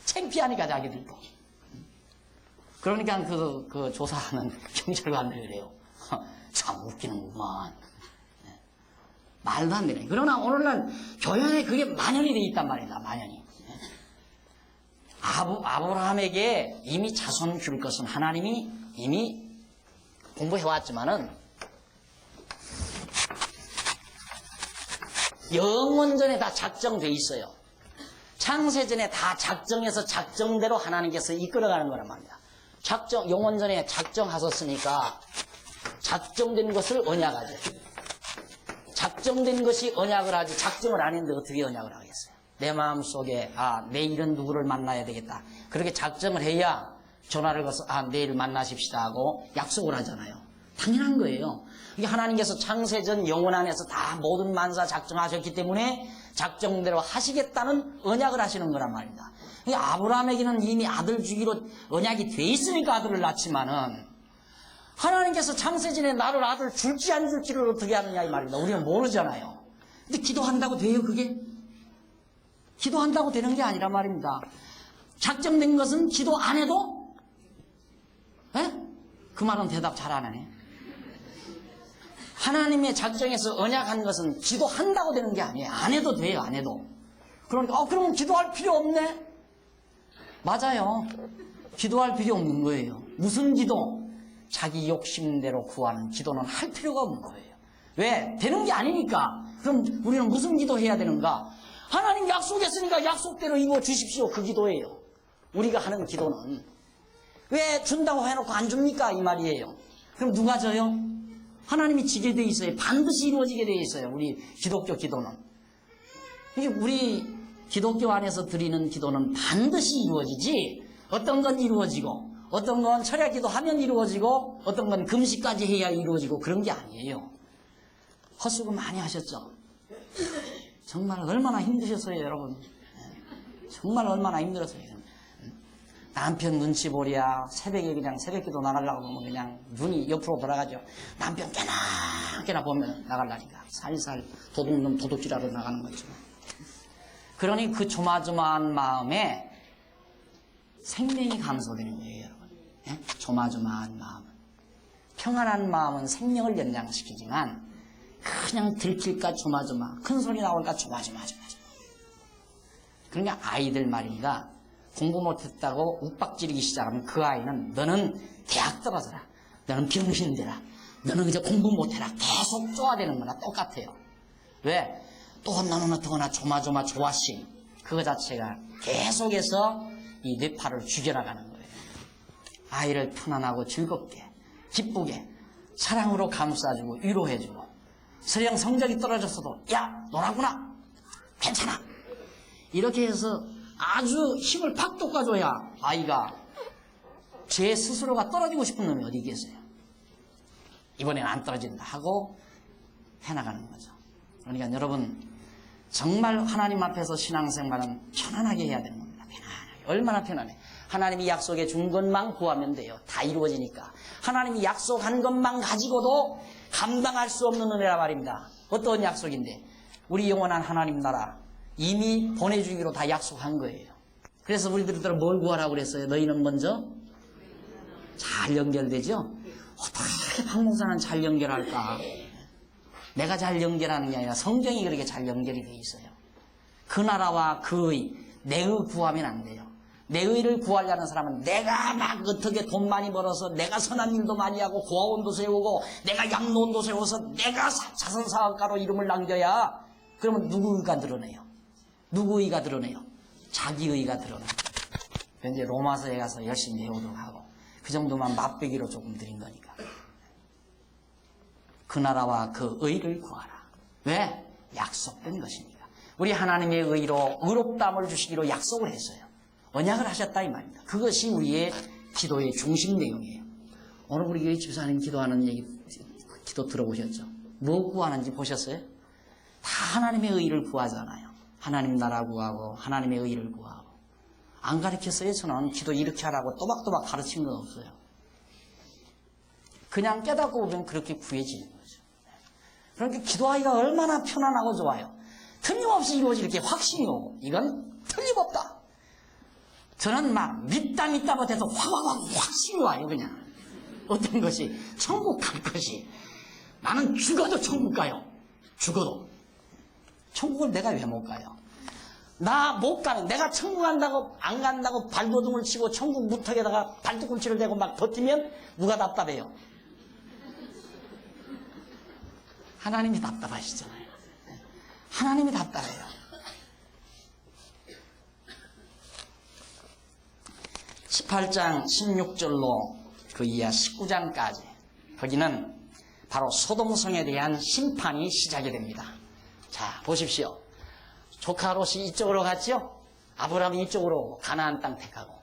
Speaker 1: 창피하니까 자기들도. 그러니까 그 조사하는 경찰관들이 그래요. 참 웃기는구만. 말도 안 되네. 그러나 오늘날 교회 그게 만연이 돼 있단 말이다. 만연이. 아브라함에게 이미 자손 줄 것은 하나님이 이미 공부해왔지만은 영원전에 다 작정돼 있어요. 창세전에 다 작정해서 작정대로 하나님께서 이끌어가는 거란 말이야. 영원전에 작정하셨으니까 작정된 것을 언약하죠. 작정된 것이 언약을 하지 작정을 안 했는데 어떻게 언약을 하겠어요? 내 마음속에 내일은 누구를 만나야 되겠다. 그렇게 작정을 해야 전화를 걸어서 내일 만나십시다 하고 약속을 하잖아요. 당연한 거예요. 이게 하나님께서 창세전 영원 안에서 다 모든 만사 작정하셨기 때문에 작정대로 하시겠다는 언약을 하시는 거란 말입니다. 아브라함에게는 이미 아들 주기로 언약이 돼 있으니까 아들을 낳지만은 하나님께서 창세전에 나를 아들 줄지 안 줄지를 어떻게 하느냐 이 말입니다. 우리는 모르잖아요. 근데 기도한다고 돼요 그게? 기도한다고 되는 게 아니란 말입니다. 작정된 것은 기도 안 해도? 에? 그 말은 대답 잘 안 하네. 하나님의 작정에서 언약한 것은 기도한다고 되는 게 아니에요. 안 해도 돼요. 안 해도. 그러니까 그러면 기도할 필요 없네? 맞아요. 기도할 필요 없는 거예요. 무슨 기도? 자기 욕심대로 구하는 기도는 할 필요가 없는 거예요. 왜? 되는 게 아니니까. 그럼 우리는 무슨 기도해야 되는가? 하나님 약속했으니까 약속대로 이루어 주십시오. 그 기도예요. 우리가 하는 기도는. 왜 준다고 해놓고 안 줍니까? 이 말이에요. 그럼 누가 져요? 하나님이 지게 돼 있어요. 반드시 이루어지게 돼 있어요. 우리 기독교 기도는. 우리 기독교 안에서 드리는 기도는 반드시 이루어지지, 어떤 건 이루어지고 어떤 건 철야 기도하면 이루어지고 어떤 건 금식까지 해야 이루어지고 그런 게 아니에요. 헛수고 많이 하셨죠? 정말 얼마나 힘드셨어요 여러분. 정말 얼마나 힘들었어요. 남편 눈치 보랴 새벽에 그냥 새벽기도 나가려고 보면 그냥 눈이 옆으로 돌아가죠. 남편 깨나 보면 나가려니까 살살 도둑질하러 나가는 거죠. 그러니 그 조마조마한 마음에 생명이 감소되는 거예요 여러분. 예? 조마조마한 마음은. 평안한 마음은 생명을 연장시키지만 그냥 들킬까 조마조마, 큰 소리 나올까 조마조마. 그러니까 아이들 말입니다. 공부 못했다고 욱박지르기 시작하면 그 아이는 너는 대학 떨어져라, 너는 병신되라, 너는 이제 공부 못해라 계속 쪼아대는 거나 똑같아요. 왜? 또 너는 어떡하나 조마조마 조아심, 그거 자체가 계속해서 이 뇌파를 죽여나가는 거예요. 아이를 편안하고 즐겁게 기쁘게 사랑으로 감싸주고 위로해주고, 설령 성적이 떨어졌어도 야 너라구나 괜찮아 이렇게 해서 아주 힘을 팍 돋궈줘야 아이가 제 스스로가 떨어지고 싶은 놈이 어디 계세요? 이번엔 안 떨어진다 하고 해나가는 거죠. 그러니까 여러분 정말 하나님 앞에서 신앙생활은 편안하게 해야 되는 겁니다. 편안하게. 얼마나 편안해. 하나님이 약속해 준 것만 구하면 돼요. 다 이루어지니까. 하나님이 약속한 것만 가지고도 감당할 수 없는 은혜라 말입니다. 어떤 약속인데? 우리 영원한 하나님 나라 이미 보내주기로 다 약속한 거예요. 그래서 우리들은 뭘 구하라고 그랬어요? 너희는 먼저 잘 연결되죠? 어떻게 박목사는 잘 연결할까? 내가 잘 연결하는 게 아니라 성경이 그렇게 잘 연결이 돼 있어요. 그 나라와 그 의, 내 의 구하면 안 돼요. 내 의를 구하려는 사람은 내가 막 어떻게 돈 많이 벌어서 내가 선한 일도 많이 하고 고아원도 세우고 내가 양로원도 세워서 내가 자선사업가로 이름을 남겨야, 그러면 누구 의가 드러내요? 누구 의가 드러내요? 자기 의가 드러내요. 이제 로마서에 가서 열심히 배우도록 하고 그 정도만 맛배기로 조금 드린 거니까. 그 나라와 그 의를 구하라. 왜? 약속된 것이니까. 우리 하나님의 의로 의롭다함을 주시기로 약속을 했어요. 언약을 하셨다 이 말입니다. 그것이 우리의 기도의 중심 내용이에요. 오늘 우리 교회 집사님 기도하는 얘기, 기도 들어보셨죠? 뭐 구하는지 보셨어요? 다 하나님의 의를 구하잖아요. 하나님 나라 구하고 하나님의 의를 구하고. 안 가르쳤어요? 저는 기도 이렇게 하라고 또박또박 가르친 건 없어요. 그냥 깨닫고 보면 그렇게 구해지는 거죠. 그러니까 기도하기가 얼마나 편안하고 좋아요. 틀림없이 이루어질 게 확신이 오고 이건 틀림없다. 저는 막 믿다 못해서 확신이 와요. 그냥 어떤 것이 천국 갈 것이, 나는 죽어도 천국 가요. 죽어도 천국을 내가 왜 못 가요? 나 못 가면 내가 천국 간다고 안 간다고 발버둥을 치고 천국 무턱에다가 발뒤꿈치를 대고 막 버티면 누가 답답해요? 하나님이 답답하시잖아요. 하나님이 답답해요. 18장 16절로 그 이하 19장까지 거기는 바로 소돔성에 대한 심판이 시작이 됩니다. 자, 보십시오. 조카 롯이 이쪽으로 갔죠? 아브라함이 이쪽으로 오고 가나안 땅 택하고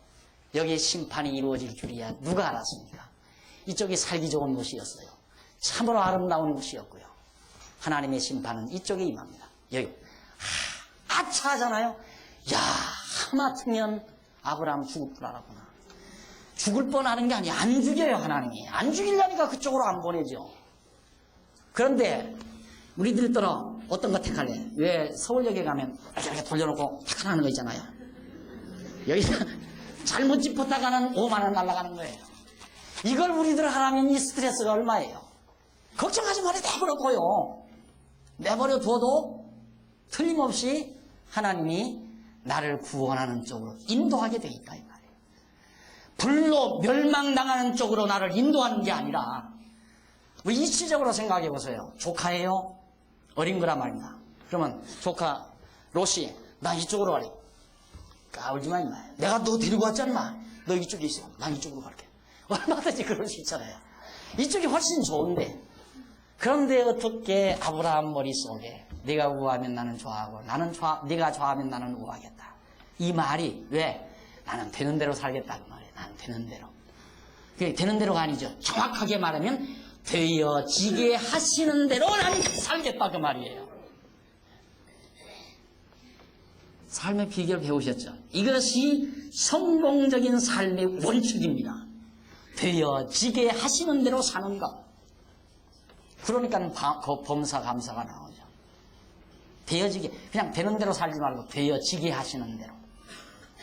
Speaker 1: 여기에 심판이 이루어질 줄이야 누가 알았습니까? 이쪽이 살기 좋은 곳이었어요. 참으로 아름다운 곳이었고요. 하나님의 심판은 이쪽에 임합니다. 여기 아차 하잖아요. 야, 하마터면 아브라함 죽을 뻔하구나. 죽을 뻔하는 게 아니에요. 안 죽여요. 하나님이. 안 죽이려니까 그쪽으로 안 보내죠. 그런데 우리들더러 어떤 거 택할래? 왜 서울역에 가면 이렇게 돌려놓고 탁 하는 거 있잖아요. 여기서 잘못 짚었다가는 5만 원 날아가는 거예요. 이걸 우리들 하라면 이 스트레스가 얼마예요? 걱정하지 말아요. 내버려둬요. 내버려둬도 틀림없이 하나님이 나를 구원하는 쪽으로 인도하게 돼 있다 이 말이에요. 불로 멸망당하는 쪽으로 나를 인도하는 게 아니라 뭐 이치적으로 생각해 보세요. 조카예요? 어린 거란 말입니다. 그러면 조카 롯이 나 이쪽으로 가래. 까불지 마 임마. 내가 너 데리고 왔잖아. 너 이쪽에 있어. 난 이쪽으로 갈게. 얼마든지 그럴 수 있잖아요. 이쪽이 훨씬 좋은데. 그런데 어떻게 아브라함 머릿속에 네가 우하면 나는 좋아하고 네가 좋아하면 나는 우하겠다. 이 말이 왜? 나는 되는 대로 살겠다 그 말이에요. 나는 되는 대로. 그게 되는 대로가 아니죠. 정확하게 말하면 되어지게 하시는 대로 나는 살겠다 그 말이에요. 삶의 비결 배우셨죠? 이것이 성공적인 삶의 원칙입니다. 되어지게 하시는 대로 사는 것. 그러니까 범사 감사가 나오죠. 되어지게 그냥 되는 대로 살지 말고 되어지게 하시는 대로.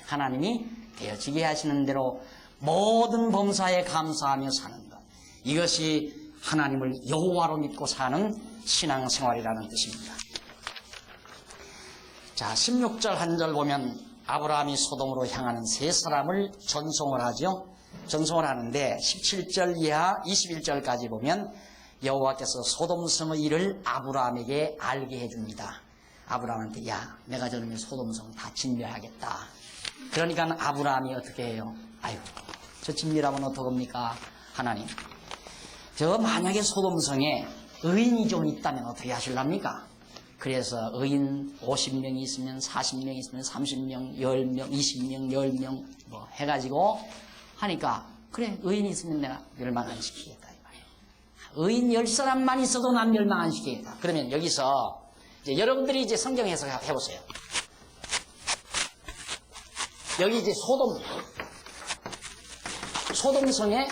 Speaker 1: 하나님이 되어지게 하시는 대로 모든 범사에 감사하며 사는 것. 이것이 하나님을 여호와로 믿고 사는 신앙생활이라는 뜻입니다. 자, 16절 한 절 보면 아브라함이 소돔으로 향하는 세 사람을 전송을 하죠. 전송을 하는데 17절 이하 21절까지 보면 여호와께서 소돔성의 일을 아브라함에게 알게 해줍니다. 아브라함한테 야, 내가 저놈의 소돔성 다 진멸하겠다. 그러니까 아브라함이 어떻게 해요? 아유, 저 진멸하면 어떡합니까? 하나님, 저 만약에 소돔성에 의인이 좀 있다면 어떻게 하실랍니까? 그래서 의인 50명이 있으면 40명이 있으면 30명, 10명, 20명, 10명 뭐 해가지고 하니까 그래 의인이 있으면 내가 멸망 안 시키겠다 이 말이에요. 의인 10사람만 있어도 난 멸망 안 시키겠다. 그러면 여기서 이제 여러분들이 이제 성경 해석 해보세요. 여기 이제 소돔성에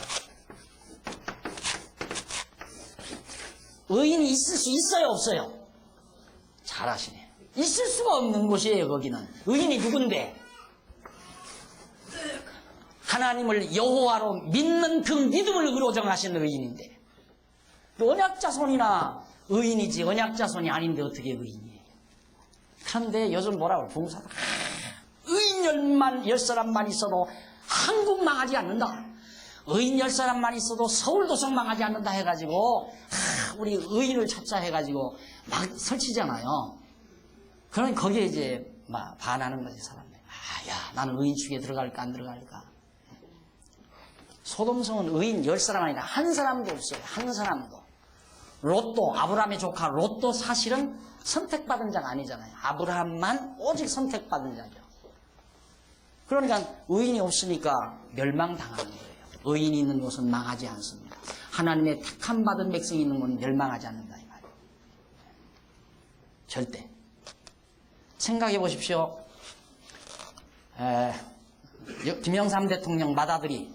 Speaker 1: 의인이 있을 수 있어요 없어요? 잘하시네. 있을 수가 없는 곳이에요. 거기는 의인이 누군데? 하나님을 여호와로 믿는 그 믿음을 의로정하신 의인인데 언약자손이나 의인이지 언약자손이 아닌데 어떻게 의인이에요? 그런데 요즘 뭐라고 봉사도 의인 10사람만 있어도 한국 망하지 않는다. 의인 10사람만 있어도 서울도성 망하지 않는다 해가지고 우리 의인을 찾자 해가지고 막 설치잖아요. 그러니 거기에 이제 막 반하는 거지 사람들. 야, 나는 의인 축에 들어갈까 안 들어갈까. 소돔성은 의인 10사람 아니라 한 사람도 없어요. 한 사람도. 롯도 아브라함의 조카 롯도 사실은 선택받은 자가 아니잖아요. 아브라함만 오직 선택받은 자죠. 그러니까 의인이 없으니까 멸망당하는 거예요. 의인이 있는 곳은 망하지 않습니다. 하나님의 택함 받은 백성이 있는 곳은 멸망하지 않는다 이 말이에요. 절대. 생각해 보십시오. 김영삼 대통령 맏아들이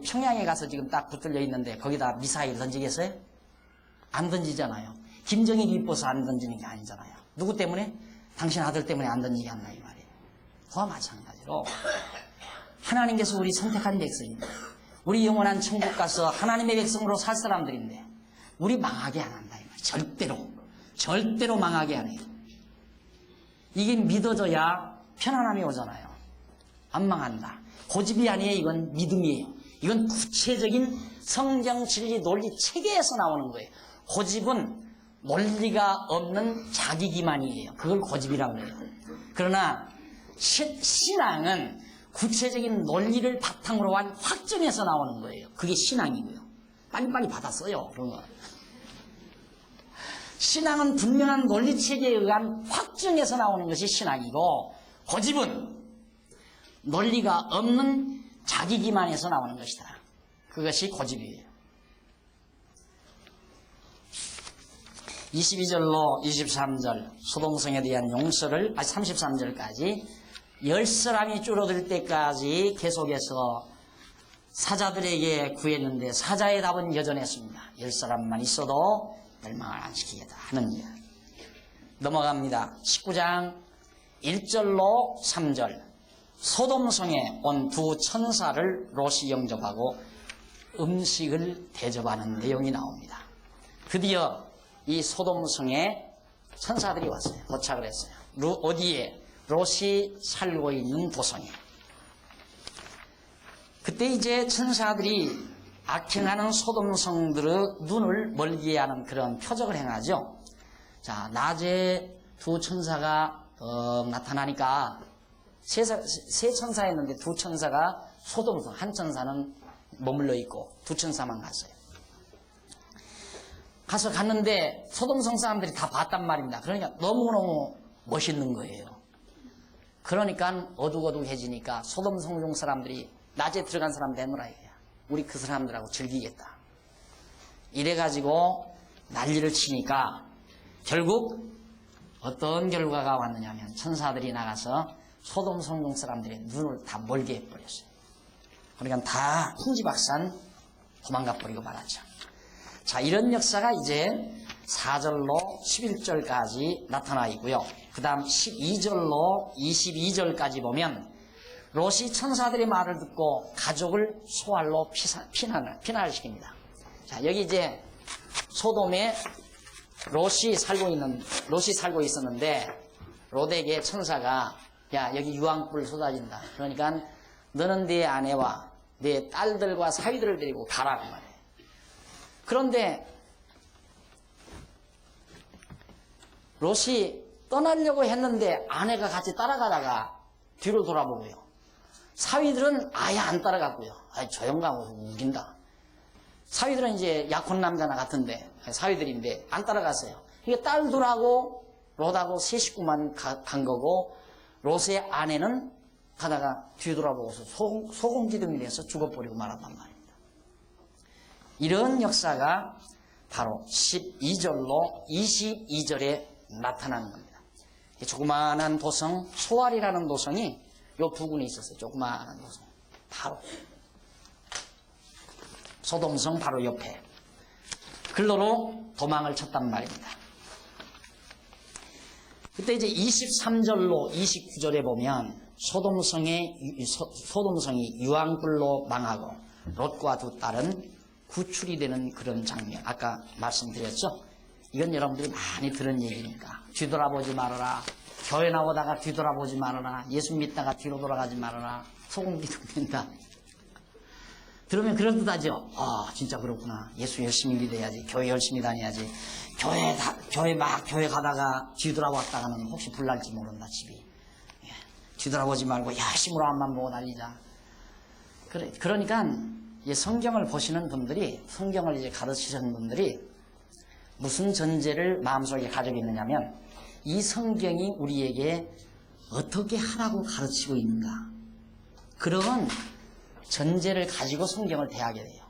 Speaker 1: 평양에 가서 지금 딱 붙들려 있는데 거기다 미사일 던지겠어요? 안 던지잖아요. 김정일이 이뻐서 안 던지는 게 아니잖아요. 누구 때문에? 당신 아들 때문에 안 던지게 한다 이 말이에요. 그와 마찬가지로 하나님께서 우리 선택한 백성입니다. 우리 영원한 천국 가서 하나님의 백성으로 살 사람들인데 우리 망하게 안 한다 이 말이에요. 절대로. 절대로 망하게 안 해요. 이게 믿어져야 편안함이 오잖아요. 안 망한다. 고집이 아니에요. 이건 믿음이에요. 이건 구체적인 성경 진리 논리 체계에서 나오는 거예요. 고집은 논리가 없는 자기 기만이에요. 그걸 고집이라고 해요. 그러나 신앙은 구체적인 논리를 바탕으로 한 확증에서 나오는 거예요. 그게 신앙이고요. 빨리빨리 받았어요. 그런 거. 신앙은 분명한 논리체계에 의한 확증에서 나오는 것이 신앙이고, 고집은 논리가 없는 자기 기만에서 나오는 것이다. 그것이 고집이에요. 22절로 23절 소돔성에 대한 용서를 33절까지 10사람이 줄어들 때까지 계속해서 사자들에게 구했는데 사자의 답은 여전했습니다. 10사람만 있어도 멸망을 안 시키겠다 하는 일. 넘어갑니다. 19장 1절로 3절 소돔성에 온 두 천사를 롯이 영접하고 음식을 대접하는 내용이 나옵니다. 드디어 이 소돔성에 천사들이 왔어요. 도착을 했어요. 어디에? 롯이 살고 있는 도성에. 그때 이제 천사들이 악행하는 소돔성들의 눈을 멀게 하는 그런 표적을 행하죠. 자, 낮에 두 천사가 나타나니까 세 천사였는데 두 천사가 소돔성, 한 천사는 머물러 있고 두 천사만 갔어요. 갔는데 소돔성 사람들이 다 봤단 말입니다. 그러니까 너무너무 멋있는 거예요. 그러니까 어둑어둑해지니까 소돔성중 사람들이 낮에 들어간 사람 내놓으라 이거야. 우리 그 사람들하고 즐기겠다. 이래가지고 난리를 치니까 결국 어떤 결과가 왔느냐면 천사들이 나가서 소돔성중 사람들의 눈을 다 멀게 해버렸어요. 그러니까 다 풍지박산 도망가 버리고 말았죠. 자, 이런 역사가 이제 4절로 11절까지 나타나 있고요. 그 다음 12절로 22절까지 보면 롯이 천사들의 말을 듣고 가족을 소알로 피난을 시킵니다. 자, 여기 이제 소돔에 롯이 살고 있었는데 롯에게 천사가 야, 여기 유황불 쏟아진다. 그러니까 너는 네 아내와 네 딸들과 사위들을 데리고 가라고 말해요. 그런데 롯이 떠나려고 했는데 아내가 같이 따라가다가 뒤로 돌아보고요. 사위들은 아예 안 따라갔고요. 조용하고 우긴다. 사위들은 이제 약혼 남자나 같은데 사위들인데 안 따라갔어요. 이게 딸들하고 롯하고 세 식구만 간 거고 롯의 아내는 가다가 뒤돌아보고서 소금기둥이 돼서 죽어버리고 말았단 말입니다. 이런 역사가 바로 12절로 22절에 나타나는 겁니다. 조그마한 도성 소알이라는 도성이 요 부근에 있었어요. 조그마한 도성. 바로 소돔성 바로 옆에 글로로 도망을 쳤단 말입니다. 그때 이제 23절로 29절에 보면 소돔성이 유황불로 망하고 롯과 두 딸은 구출이 되는 그런 장면. 아까 말씀드렸죠? 이건 여러분들이 많이 들은 얘기니까. 뒤돌아보지 말아라. 교회 나오다가 뒤돌아보지 말아라. 예수 믿다가 뒤로 돌아가지 말아라. 소금기둥 된다. 들으면 그럴듯하죠? 아, 진짜 그렇구나. 예수 열심히 믿어야지. 교회 열심히 다녀야지. 교회 가다가 뒤돌아왔다가는 혹시 불날지 모른다, 집이. 예. 뒤돌아보지 말고 열심으로 앞만 보고 달리자. 그러니까 성경을 보시는 분들이, 성경을 이제 가르치시는 분들이 무슨 전제를 마음속에 가지고 있느냐면 이 성경이 우리에게 어떻게 하라고 가르치고 있는가. 그런 전제를 가지고 성경을 대하게 돼요.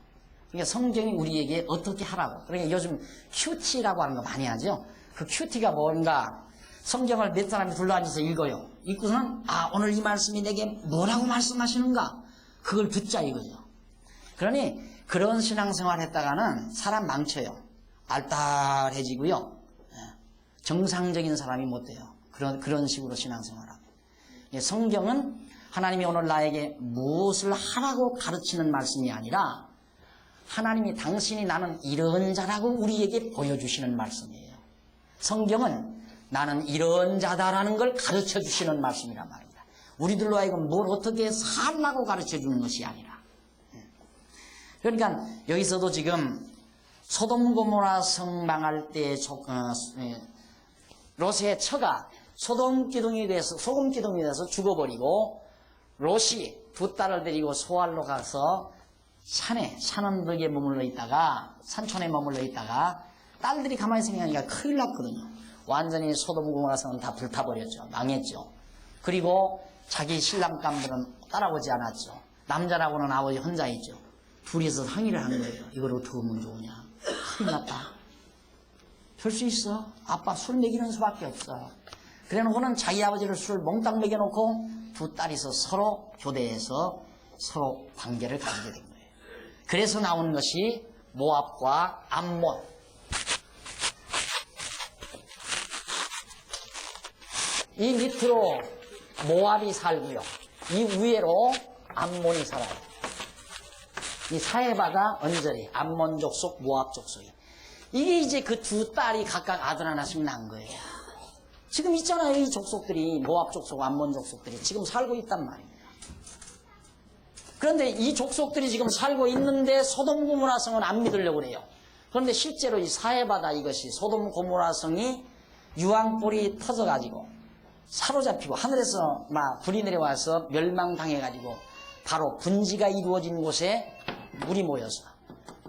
Speaker 1: 그러니까 성경이 우리에게 어떻게 하라고. 그러니까 요즘 큐티라고 하는 거 많이 하죠. 그 큐티가 뭔가 성경을 몇 사람이 둘러앉아서 읽어요. 읽고서는 오늘 이 말씀이 내게 뭐라고 말씀하시는가. 그걸 듣자 이거죠. 그러니 그런 신앙생활 했다가는 사람 망쳐요. 알딸해지고요. 정상적인 사람이 못 돼요. 그런 식으로 신앙생활하면. 성경은 하나님이 오늘 나에게 무엇을 하라고 가르치는 말씀이 아니라 하나님이 당신이 나는 이런 자라고 우리에게 보여주시는 말씀이에요. 성경은 나는 이런 자다라는 걸 가르쳐 주시는 말씀이란 말입니다. 우리들로 하여금 뭘 어떻게 살라고 가르쳐 주는 것이 아니라. 그러니까 여기서도 지금 소돔 고모라 성 망할 때 롯의 처가 소금 기둥이 돼서 죽어버리고 롯이 두 딸을 데리고 소알로 가서 산 언덕에 머물러 있다가 산촌에 머물러 있다가 딸들이 가만히 생각하니까 큰일 났거든요. 완전히 소돔 고모라 성은 다 불타버렸죠. 망했죠. 그리고 자기 신랑감들은 따라오지 않았죠. 남자라고는 아버지 혼자 있죠. 둘이서 상의를 한 거예요. 이걸 어떻게 하면 좋으냐. 큰일 났다. 될 수 있어. 아빠 술 먹이는 수밖에 없어. 그래놓고는 자기 아버지를 술 몽땅 먹여놓고 두 딸이서 서로 교대해서 서로 관계를 가지게 된 거예요. 그래서 나오는 것이 모압과 암몬. 이 밑으로 모압이 살고요. 이 위에로 암몬이 살아요. 이 사해바다 언저리, 암몬 족속, 모압 족속이. 이게 이제 그 두 딸이 각각 아들 하나씩 난 거예요. 지금 있잖아요. 이 족속들이, 모압 족속, 암몬 족속들이 지금 살고 있단 말입니다. 그런데 이 족속들이 지금 살고 있는데 소돔 고모라 성은 안 믿으려고 그래요. 그런데 실제로 이 사해바다 이것이 소돔 고모라 성이 유황불이 터져가지고 사로잡히고 하늘에서 막 불이 내려와서 멸망당해가지고 바로 분지가 이루어진 곳에 물이 모여서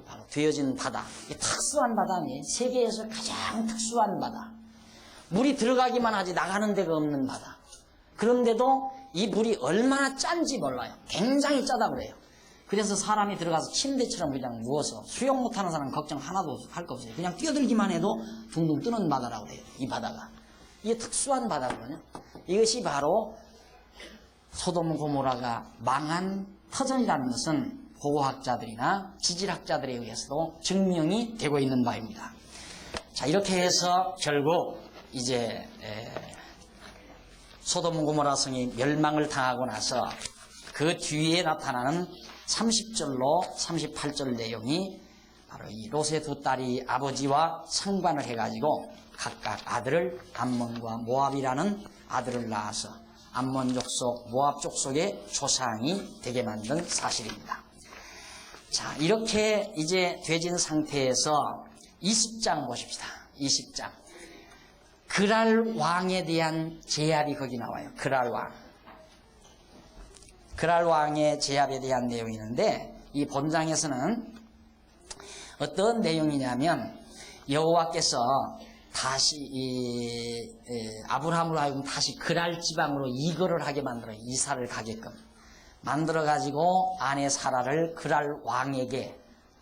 Speaker 1: 바로 되어진 바다. 특수한 바다니 세계에서 가장 특수한 바다. 물이 들어가기만 하지 나가는 데가 없는 바다. 그런데도 이 물이 얼마나 짠지 몰라요. 굉장히 짜다 그래요. 그래서 사람이 들어가서 침대처럼 그냥 누워서 수영 못하는 사람 걱정 하나도 할 거 없어요. 그냥 뛰어들기만 해도 둥둥 뜨는 바다라고 그래요. 이 바다가. 이게 특수한 바다거든요. 이것이 바로 소돔 고모라가 망한 터전이라는 것은 고고학자들이나 지질학자들에 의해서도 증명이 되고 있는 바입니다. 자, 이렇게 해서 결국 이제 소돔 고모라 성이 멸망을 당하고 나서 그 뒤에 나타나는 30절로 38절 내용이 바로 이 롯의 두 딸이 아버지와 상관을 해가지고 각각 아들을 암몬과 모압이라는 아들을 낳아서 암몬 족속, 모압 족속의 조상이 되게 만든 사실입니다. 자, 이렇게 이제 되진 상태에서 20장 보십시다. 20장. 그랄 왕에 대한 제압이 거기 나와요. 그랄 왕. 그랄 왕의 제압에 대한 내용이 있는데 이 본장에서는 어떤 내용이냐면 여호와께서 다시 아브라함으로 하여금 다시 그랄 지방으로 이거를 하게 만들어요. 이사를 가게끔 만들어 가지고 아내 사라를 그랄 왕에게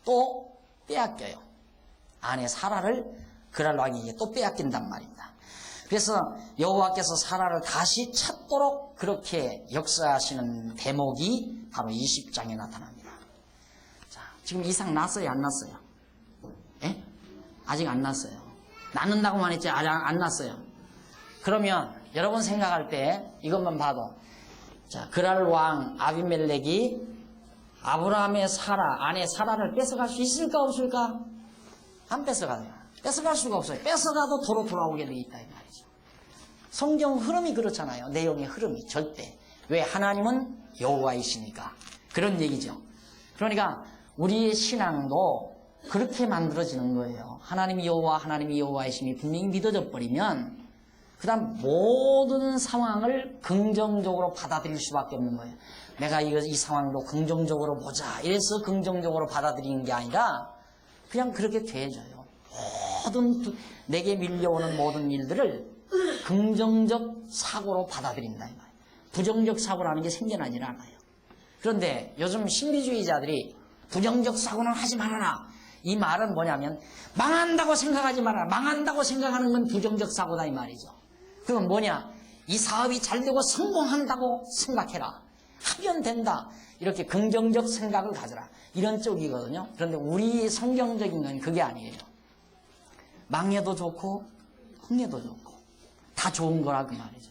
Speaker 1: 또 빼앗겨요. 아내 사라를 그랄 왕에게 또 빼앗긴단 말입니다. 그래서 여호와께서 사라를 다시 찾도록 그렇게 역사하시는 대목이 바로 20장에 나타납니다. 자, 지금 이삭 났어요? 안 났어요? 예? 아직 안 났어요. 낳는다고만 했지 아직 안 났어요. 그러면 여러분 생각할 때 이것만 봐도 자, 그랄 왕 아비멜렉이 아브라함의 사라, 아내 사라를 뺏어갈 수 있을까 없을까? 안 뺏어가요. 뺏어갈 수가 없어요. 뺏어가도 도로 돌아오게 돼 있다 이 말이죠. 성경 흐름이 그렇잖아요. 내용의 흐름이 절대. 왜? 하나님은 여호와이시니까. 그런 얘기죠. 그러니까 우리의 신앙도 그렇게 만들어지는 거예요. 하나님이 여호와, 하나님이 여호와이심이 분명히 믿어져 버리면 그 다음 모든 상황을 긍정적으로 받아들일 수밖에 없는 거예요. 내가 이 상황도 긍정적으로 보자 이래서 긍정적으로 받아들이는 게 아니라 그냥 그렇게 돼져요. 모든 내게 밀려오는 모든 일들을 긍정적 사고로 받아들인다 이 말이에요. 부정적 사고라는 게 생겨나질 않아요. 그런데 요즘 신비주의자들이 부정적 사고는 하지 말아라. 이 말은 뭐냐면 망한다고 생각하지 말아라. 망한다고 생각하는 건 부정적 사고다 이 말이죠. 그건 뭐냐? 이 사업이 잘 되고 성공한다고 생각해라. 하면 된다. 이렇게 긍정적 생각을 가져라. 이런 쪽이거든요. 그런데 우리 성경적인 건 그게 아니에요. 망해도 좋고 흥해도 좋고 다 좋은 거라 그 말이죠.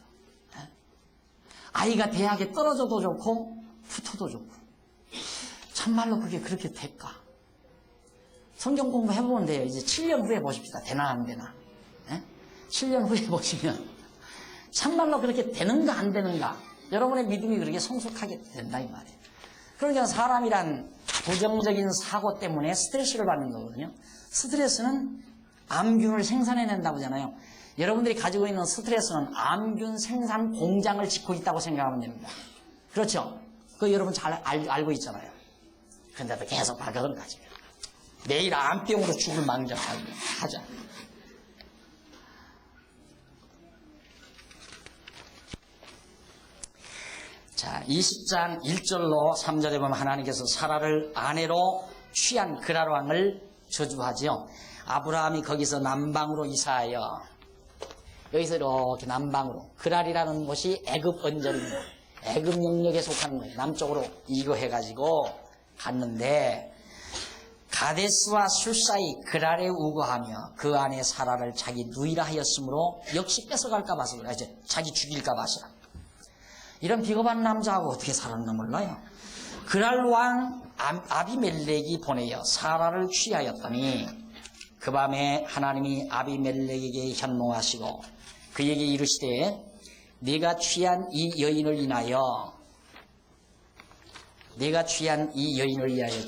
Speaker 1: 아이가 대학에 떨어져도 좋고 붙어도 좋고 참말로 그게 그렇게 될까? 성경 공부해보면 돼요. 이제 7년 후에 보십시다. 되나 안 되나. 7년 후에 보시면 참말로 그렇게 되는가 안 되는가 여러분의 믿음이 그렇게 성숙하게 된다 이 말이에요. 그러니까 사람이란 부정적인 사고 때문에 스트레스를 받는 거거든요. 스트레스는 암균을 생산해낸다고 하잖아요. 여러분들이 가지고 있는 스트레스는 암균 생산 공장을 짓고 있다고 생각하면 됩니다. 그렇죠? 그거 여러분 잘 알고 있잖아요. 그런데도 계속 받아오는 거지. 매일 암병으로 죽을 망정하고 하자. 자, 20장 1절로 3절에 보면 하나님께서 사라를 아내로 취한 그랄 왕을 저주하지요. 아브라함이 거기서 남방으로 이사하여 여기서 이렇게 남방으로 그랄이라는 곳이 애굽 언저리입니다. 애굽 영역에 속하는 거예요. 남쪽으로 이거해가지고 갔는데 가데스와 술 사이 그랄에 우거하며 그 안에 사라를 자기 누이라 하였으므로 역시 뺏어갈까 봐서 그래. 이제 자기 죽일까 봐서. 이런 비겁한 남자하고 어떻게 살았나 몰라요. 그랄 왕 아비멜렉이 보내어 사라를 취하였더니 그 밤에 하나님이 아비멜렉에게 현몽하시고 그에게 이르시되 네가 취한 이 여인을 인하여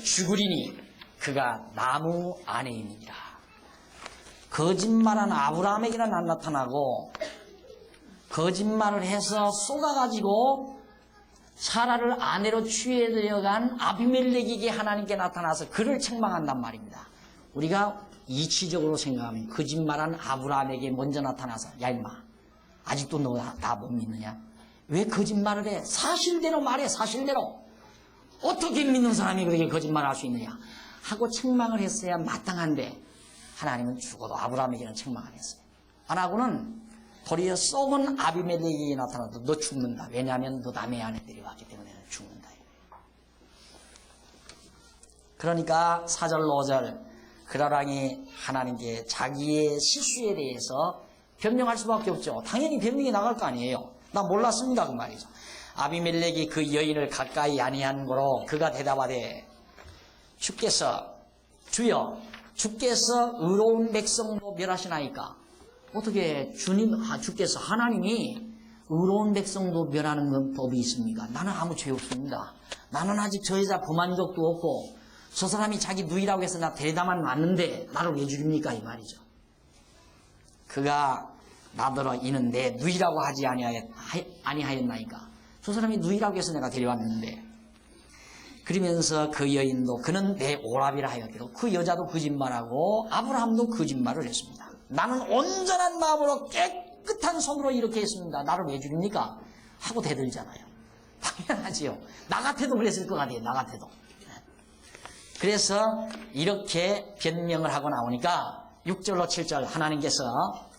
Speaker 1: 죽으리니 그가 나무 아내이니라. 거짓말한 아브라함에게는 안 나타나고 거짓말을 해서 쏘가가지고 사라를 아내로 취해들여간 아비멜렉에게 하나님께 나타나서 그를 책망한단 말입니다. 우리가 이치적으로 생각하면 거짓말한 아브라함에게 먼저 나타나서 야 임마 아직도 너 나 못 믿느냐? 왜 거짓말을 해? 사실대로 말해. 사실대로. 어떻게 믿는 사람이 그렇게 거짓말을 할 수 있느냐? 하고 책망을 했어야 마땅한데 하나님은 죽어도 아브라함에게는 책망 안 했어요. 안 하고는 도리어 썩은 아비멜렉이 나타나도 너 죽는다. 왜냐하면 너 남의 아내들이 왔기 때문에 죽는다. 그러니까 4절 5절 그랄 왕이 하나님께 자기의 실수에 대해서 변명할 수밖에 없죠. 당연히 변명이 나갈 거 아니에요. 나 몰랐습니다 그 말이죠. 아비멜렉이 그 여인을 가까이 아니한 거로 그가 대답하되 주여 주께서 의로운 백성도 멸하시나이까. 어떻게 주께서 하나님이 의로운 백성도 멸하는 건 법이 있습니까? 나는 아무 죄 없습니다. 나는 아직 저 여자 범한 적도 없고 저 사람이 자기 누이라고 해서 나 데려다만 놨는데 나를 왜 죽입니까? 이 말이죠. 그가 나더러 이는데 누이라고 하지 아니하였나이까. 저 사람이 누이라고 해서 내가 데려왔는데. 그러면서 그 여인도 그는 내 오랍이라 하였고 그 여자도 거짓말하고 아브라함도 거짓말을 했습니다. 나는 온전한 마음으로 깨끗한 손으로 이렇게 했습니다. 나를 왜 죽입니까? 하고 대들잖아요. 당연하지요. 나 같아도 그랬을 것 같아요. 나 같아도. 그래서 이렇게 변명을 하고 나오니까 6절로 7절 하나님께서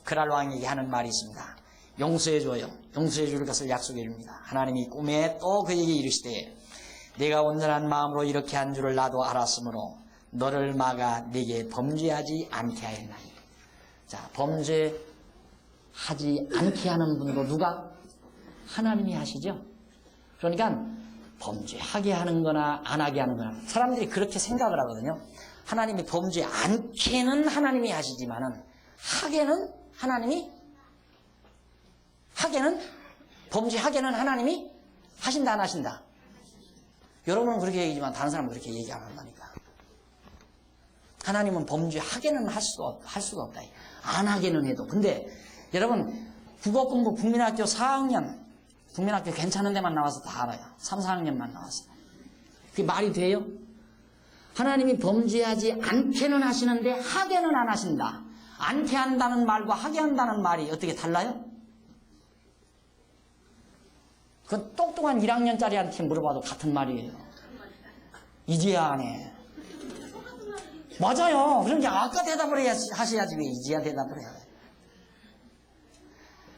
Speaker 1: 그랄 왕에게 하는 말이 있습니다. 용서해줘요. 용서해줄 것을 약속해 줍니다. 하나님이 꿈에 또 그에게 이르시되 내가 온전한 마음으로 이렇게 한 줄을 나도 알았으므로 너를 막아 네게 범죄하지 않게 하였나니. 자, 범죄하지 않게 하는 분도 누가? 하나님이 하시죠. 그러니까 범죄하게 하는 거나 안 하게 하는 거나 사람들이 그렇게 생각을 하거든요. 하나님이 범죄 않게는 하나님이 하시지만은 범죄하게는 하나님이 하신다 안 하신다? 여러분은 그렇게 얘기지만 다른 사람은 그렇게 얘기 안 한다니까. 하나님은 범죄하게는 할 수가 없다. 안 하게는 해도. 근데 여러분 국어공부 국민학교 4학년 국민학교 괜찮은 데만 나와서 다 알아요. 3, 4학년만 나와서. 그게 말이 돼요? 하나님이 범죄하지 않게는 하시는데 하게는 안 하신다. 않게 한다는 말과 하게 한다는 말이 어떻게 달라요? 그 똑똑한 1학년짜리한테 물어봐도 같은 말이에요. 이제야 안 해. 맞아요. 그러니까 아까 대답을 하셔야지 왜 이제야 대답을 해야 돼.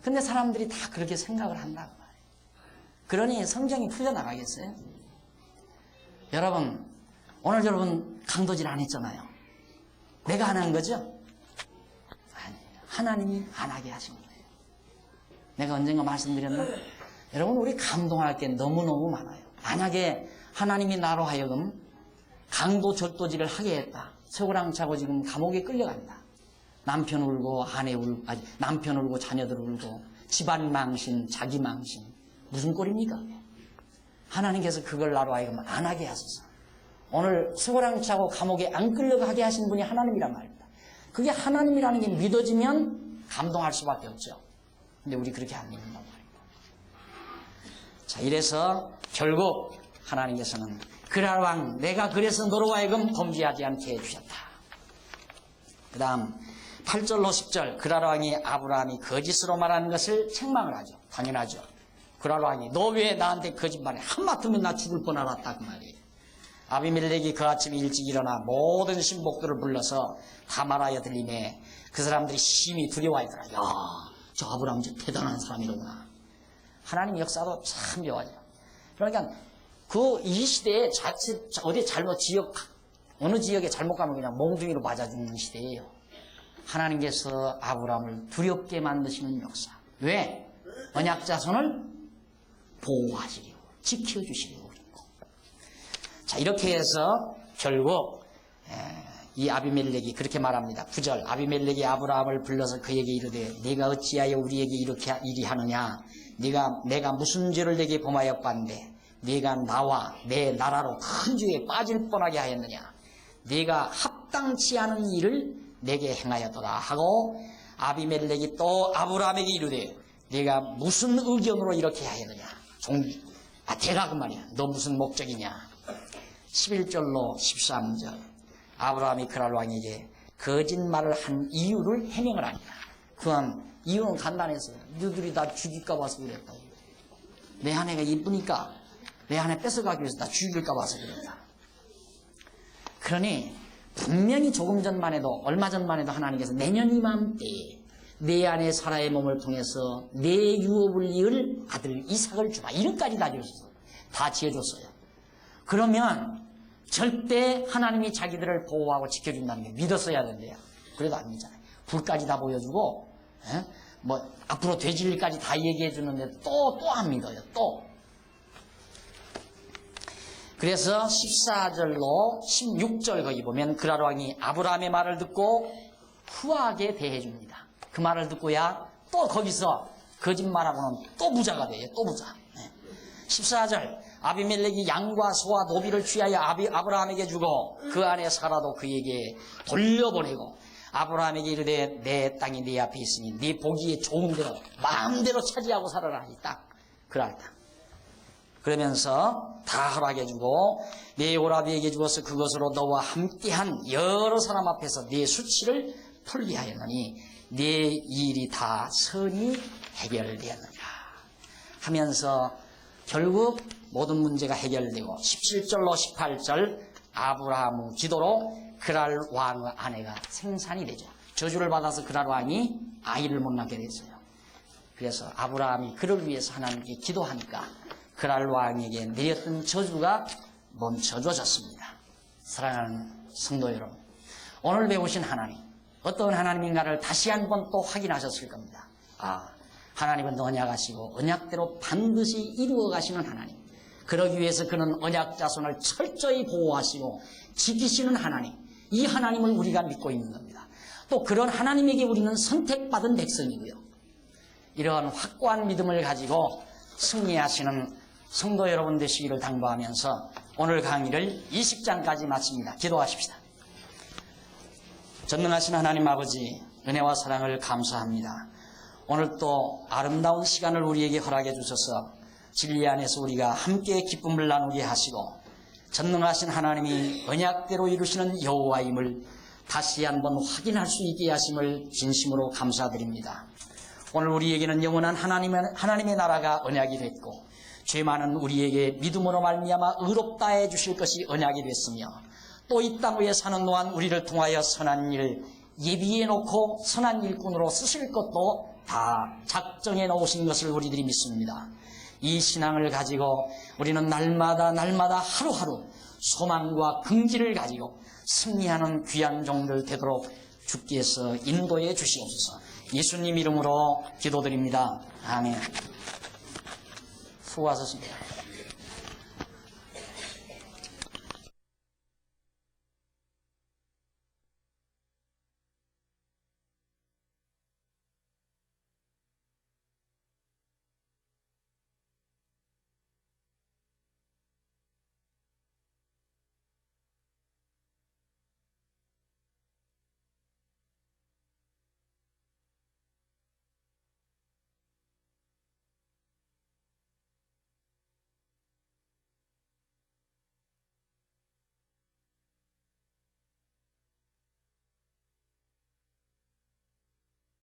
Speaker 1: 근데 사람들이 다 그렇게 생각을 한다고 말이에요. 그러니 성경이 풀려나가겠어요? 여러분 오늘 여러분 강도질 안 했잖아요. 내가 안 한 거죠? 아니에요. 하나님이 안 하게 하신 거예요. 내가 언젠가 말씀드렸나? 여러분 우리 감동할 게 너무너무 많아요. 만약에 하나님이 나로 하여금 강도 절도질을 하게 했다. 서구랑 차고 지금 감옥에 끌려간다. 남편 울고 아내 울고 남편 울고 자녀들 울고 집안 망신 자기 망신 무슨 꼴입니까? 하나님께서 그걸 나로 하여금 안 하게 하소서. 오늘 수고랑차고 감옥에 안 끌려가게 하신 분이 하나님이란 말입니다. 그게 하나님이라는 게 믿어지면 감동할 수밖에 없죠. 근데 우리 그렇게 안 믿는단 말입니다. 자, 이래서 결국 하나님께서는 그랄 왕 내가 그래서 너로 하여금 범죄하지 않게 해주셨다. 그 다음 8절로 10절 그랄 왕이 아브라함이 거짓으로 말하는 것을 책망을 하죠. 당연하죠. 그랄 왕이 너 왜 나한테 거짓말해? 한마디면 나 죽을 뻔 알았다 그 말이에요. 아비멜렉이 그 아침에 일찍 일어나 모든 신복들을 불러서 다 말하여 들리매 그 사람들이 심히 두려워하더라. 야, 저 아브라함 저 대단한 사람이로구나. 하나님 역사도 참 묘하죠. 그러니까 이 시대에 자칫 어디 잘못 어느 지역에 잘못 가면 그냥 몽둥이로 맞아 죽는 시대예요. 하나님께서 아브라함을 두렵게 만드시는 역사. 왜? 언약 자손을 보호하시려고 지켜주시려고 그랬고. 자, 이렇게 해서 결국 이 아비멜렉이 그렇게 말합니다. 9절 아비멜렉이 아브라함을 불러서 그에게 이르되 네가 어찌하여 우리에게 이렇게 이리 하느냐? 내가 무슨 죄를 내게 범하였건데 네가 나와 내 나라로 큰 죄에 빠질 뻔하게 하였느냐? 네가 합당치 않은 일을 내게 행하였더라 하고 아비멜렉이 또 아브라함에게 이르되 네가 무슨 의견으로 이렇게 하였느냐? 대가 그 말이야. 너 무슨 목적이냐? 11절로 13절 아브라함이 그랄 왕에게 거짓말을 한 이유를 해명을 합니다. 그건 이유는 간단해서 너희들이 나 죽일까 봐서 그랬다. 내 아내가 이쁘니까 내 아내 뺏어가기 위해서 나 죽일까 봐서 그랬다. 그러니 분명히 조금 전만 해도 얼마 전만 해도 하나님께서 내년 이맘때에 내 아내 사라의 몸을 통해서 내 유업을 이을 아들 이삭을 주마 이름까지 다 지어줬어요. 다 지어줬어요. 그러면 절대 하나님이 자기들을 보호하고 지켜준다는 게 믿었어야 된대요. 그래도 안 믿잖아요. 불까지 다 보여주고 앞으로 되질 일까지 다 얘기해 주는데 또 안 믿어요. 또. 그래서 14절로 16절 거기 보면 그랄 왕이 아브라함의 말을 듣고 후하게 대해줍니다. 그 말을 듣고야 또 거기서 거짓말하고는 또 부자가 돼요. 또 부자. 14절 아비멜렉이 양과 소와 노비를 취하여 아브라함에게 주고 그 안에 사라도 그에게 돌려보내고 아브라함에게 이르되 내 땅이 네 앞에 있으니 네 보기에 좋은 대로 마음대로 차지하고 살아라. 이 땅. 그랄 땅. 그러면서 다 허락해 주고 네 오라비에게 주어서 그것으로 너와 함께한 여러 사람 앞에서 네 수치를 풀게 하였느니 네 일이 다 선이 해결되었느냐 하면서 결국 모든 문제가 해결되고 17절로 18절 아브라함의 기도로 그랄 왕의 아내가 생산이 되죠. 저주를 받아서 그랄 왕이 아이를 못 낳게 됐어요. 그래서 아브라함이 그를 위해서 하나님께 기도하니까 그랄 왕에게 내렸던 저주가 멈춰졌습니다. 사랑하는 성도 여러분, 오늘 배우신 하나님, 어떤 하나님인가를 다시 한번 또 확인하셨을 겁니다. 하나님은 언약하시고 언약대로 반드시 이루어 가시는 하나님. 그러기 위해서 그는 언약 자손을 철저히 보호하시고 지키시는 하나님. 이 하나님을 우리가 믿고 있는 겁니다. 또 그런 하나님에게 우리는 선택받은 백성이고요. 이러한 확고한 믿음을 가지고 승리하시는 성도 여러분 되시기를 당부하면서 오늘 강의를 20장까지 마칩니다. 기도하십시다. 전능하신 하나님 아버지, 은혜와 사랑을 감사합니다. 오늘 또 아름다운 시간을 우리에게 허락해 주셔서 진리 안에서 우리가 함께 기쁨을 나누게 하시고 전능하신 하나님이 언약대로 이루시는 여호와임을 다시 한번 확인할 수 있게 하심을 진심으로 감사드립니다. 오늘 우리에게는 영원한 하나님의 나라가 언약이 됐고 죄 많은 우리에게 믿음으로 말미암아 의롭다 해주실 것이 언약이 됐으며 또 이 땅 위에 사는 동안 우리를 통하여 선한 일 예비해 놓고 선한 일꾼으로 쓰실 것도 다 작정해 놓으신 것을 우리들이 믿습니다. 이 신앙을 가지고 우리는 날마다 하루하루 소망과 긍지를 가지고 승리하는 귀한 종들 되도록 주께서 인도해 주시옵소서. 예수님 이름으로 기도드립니다. 아멘. 수고하셨습니다.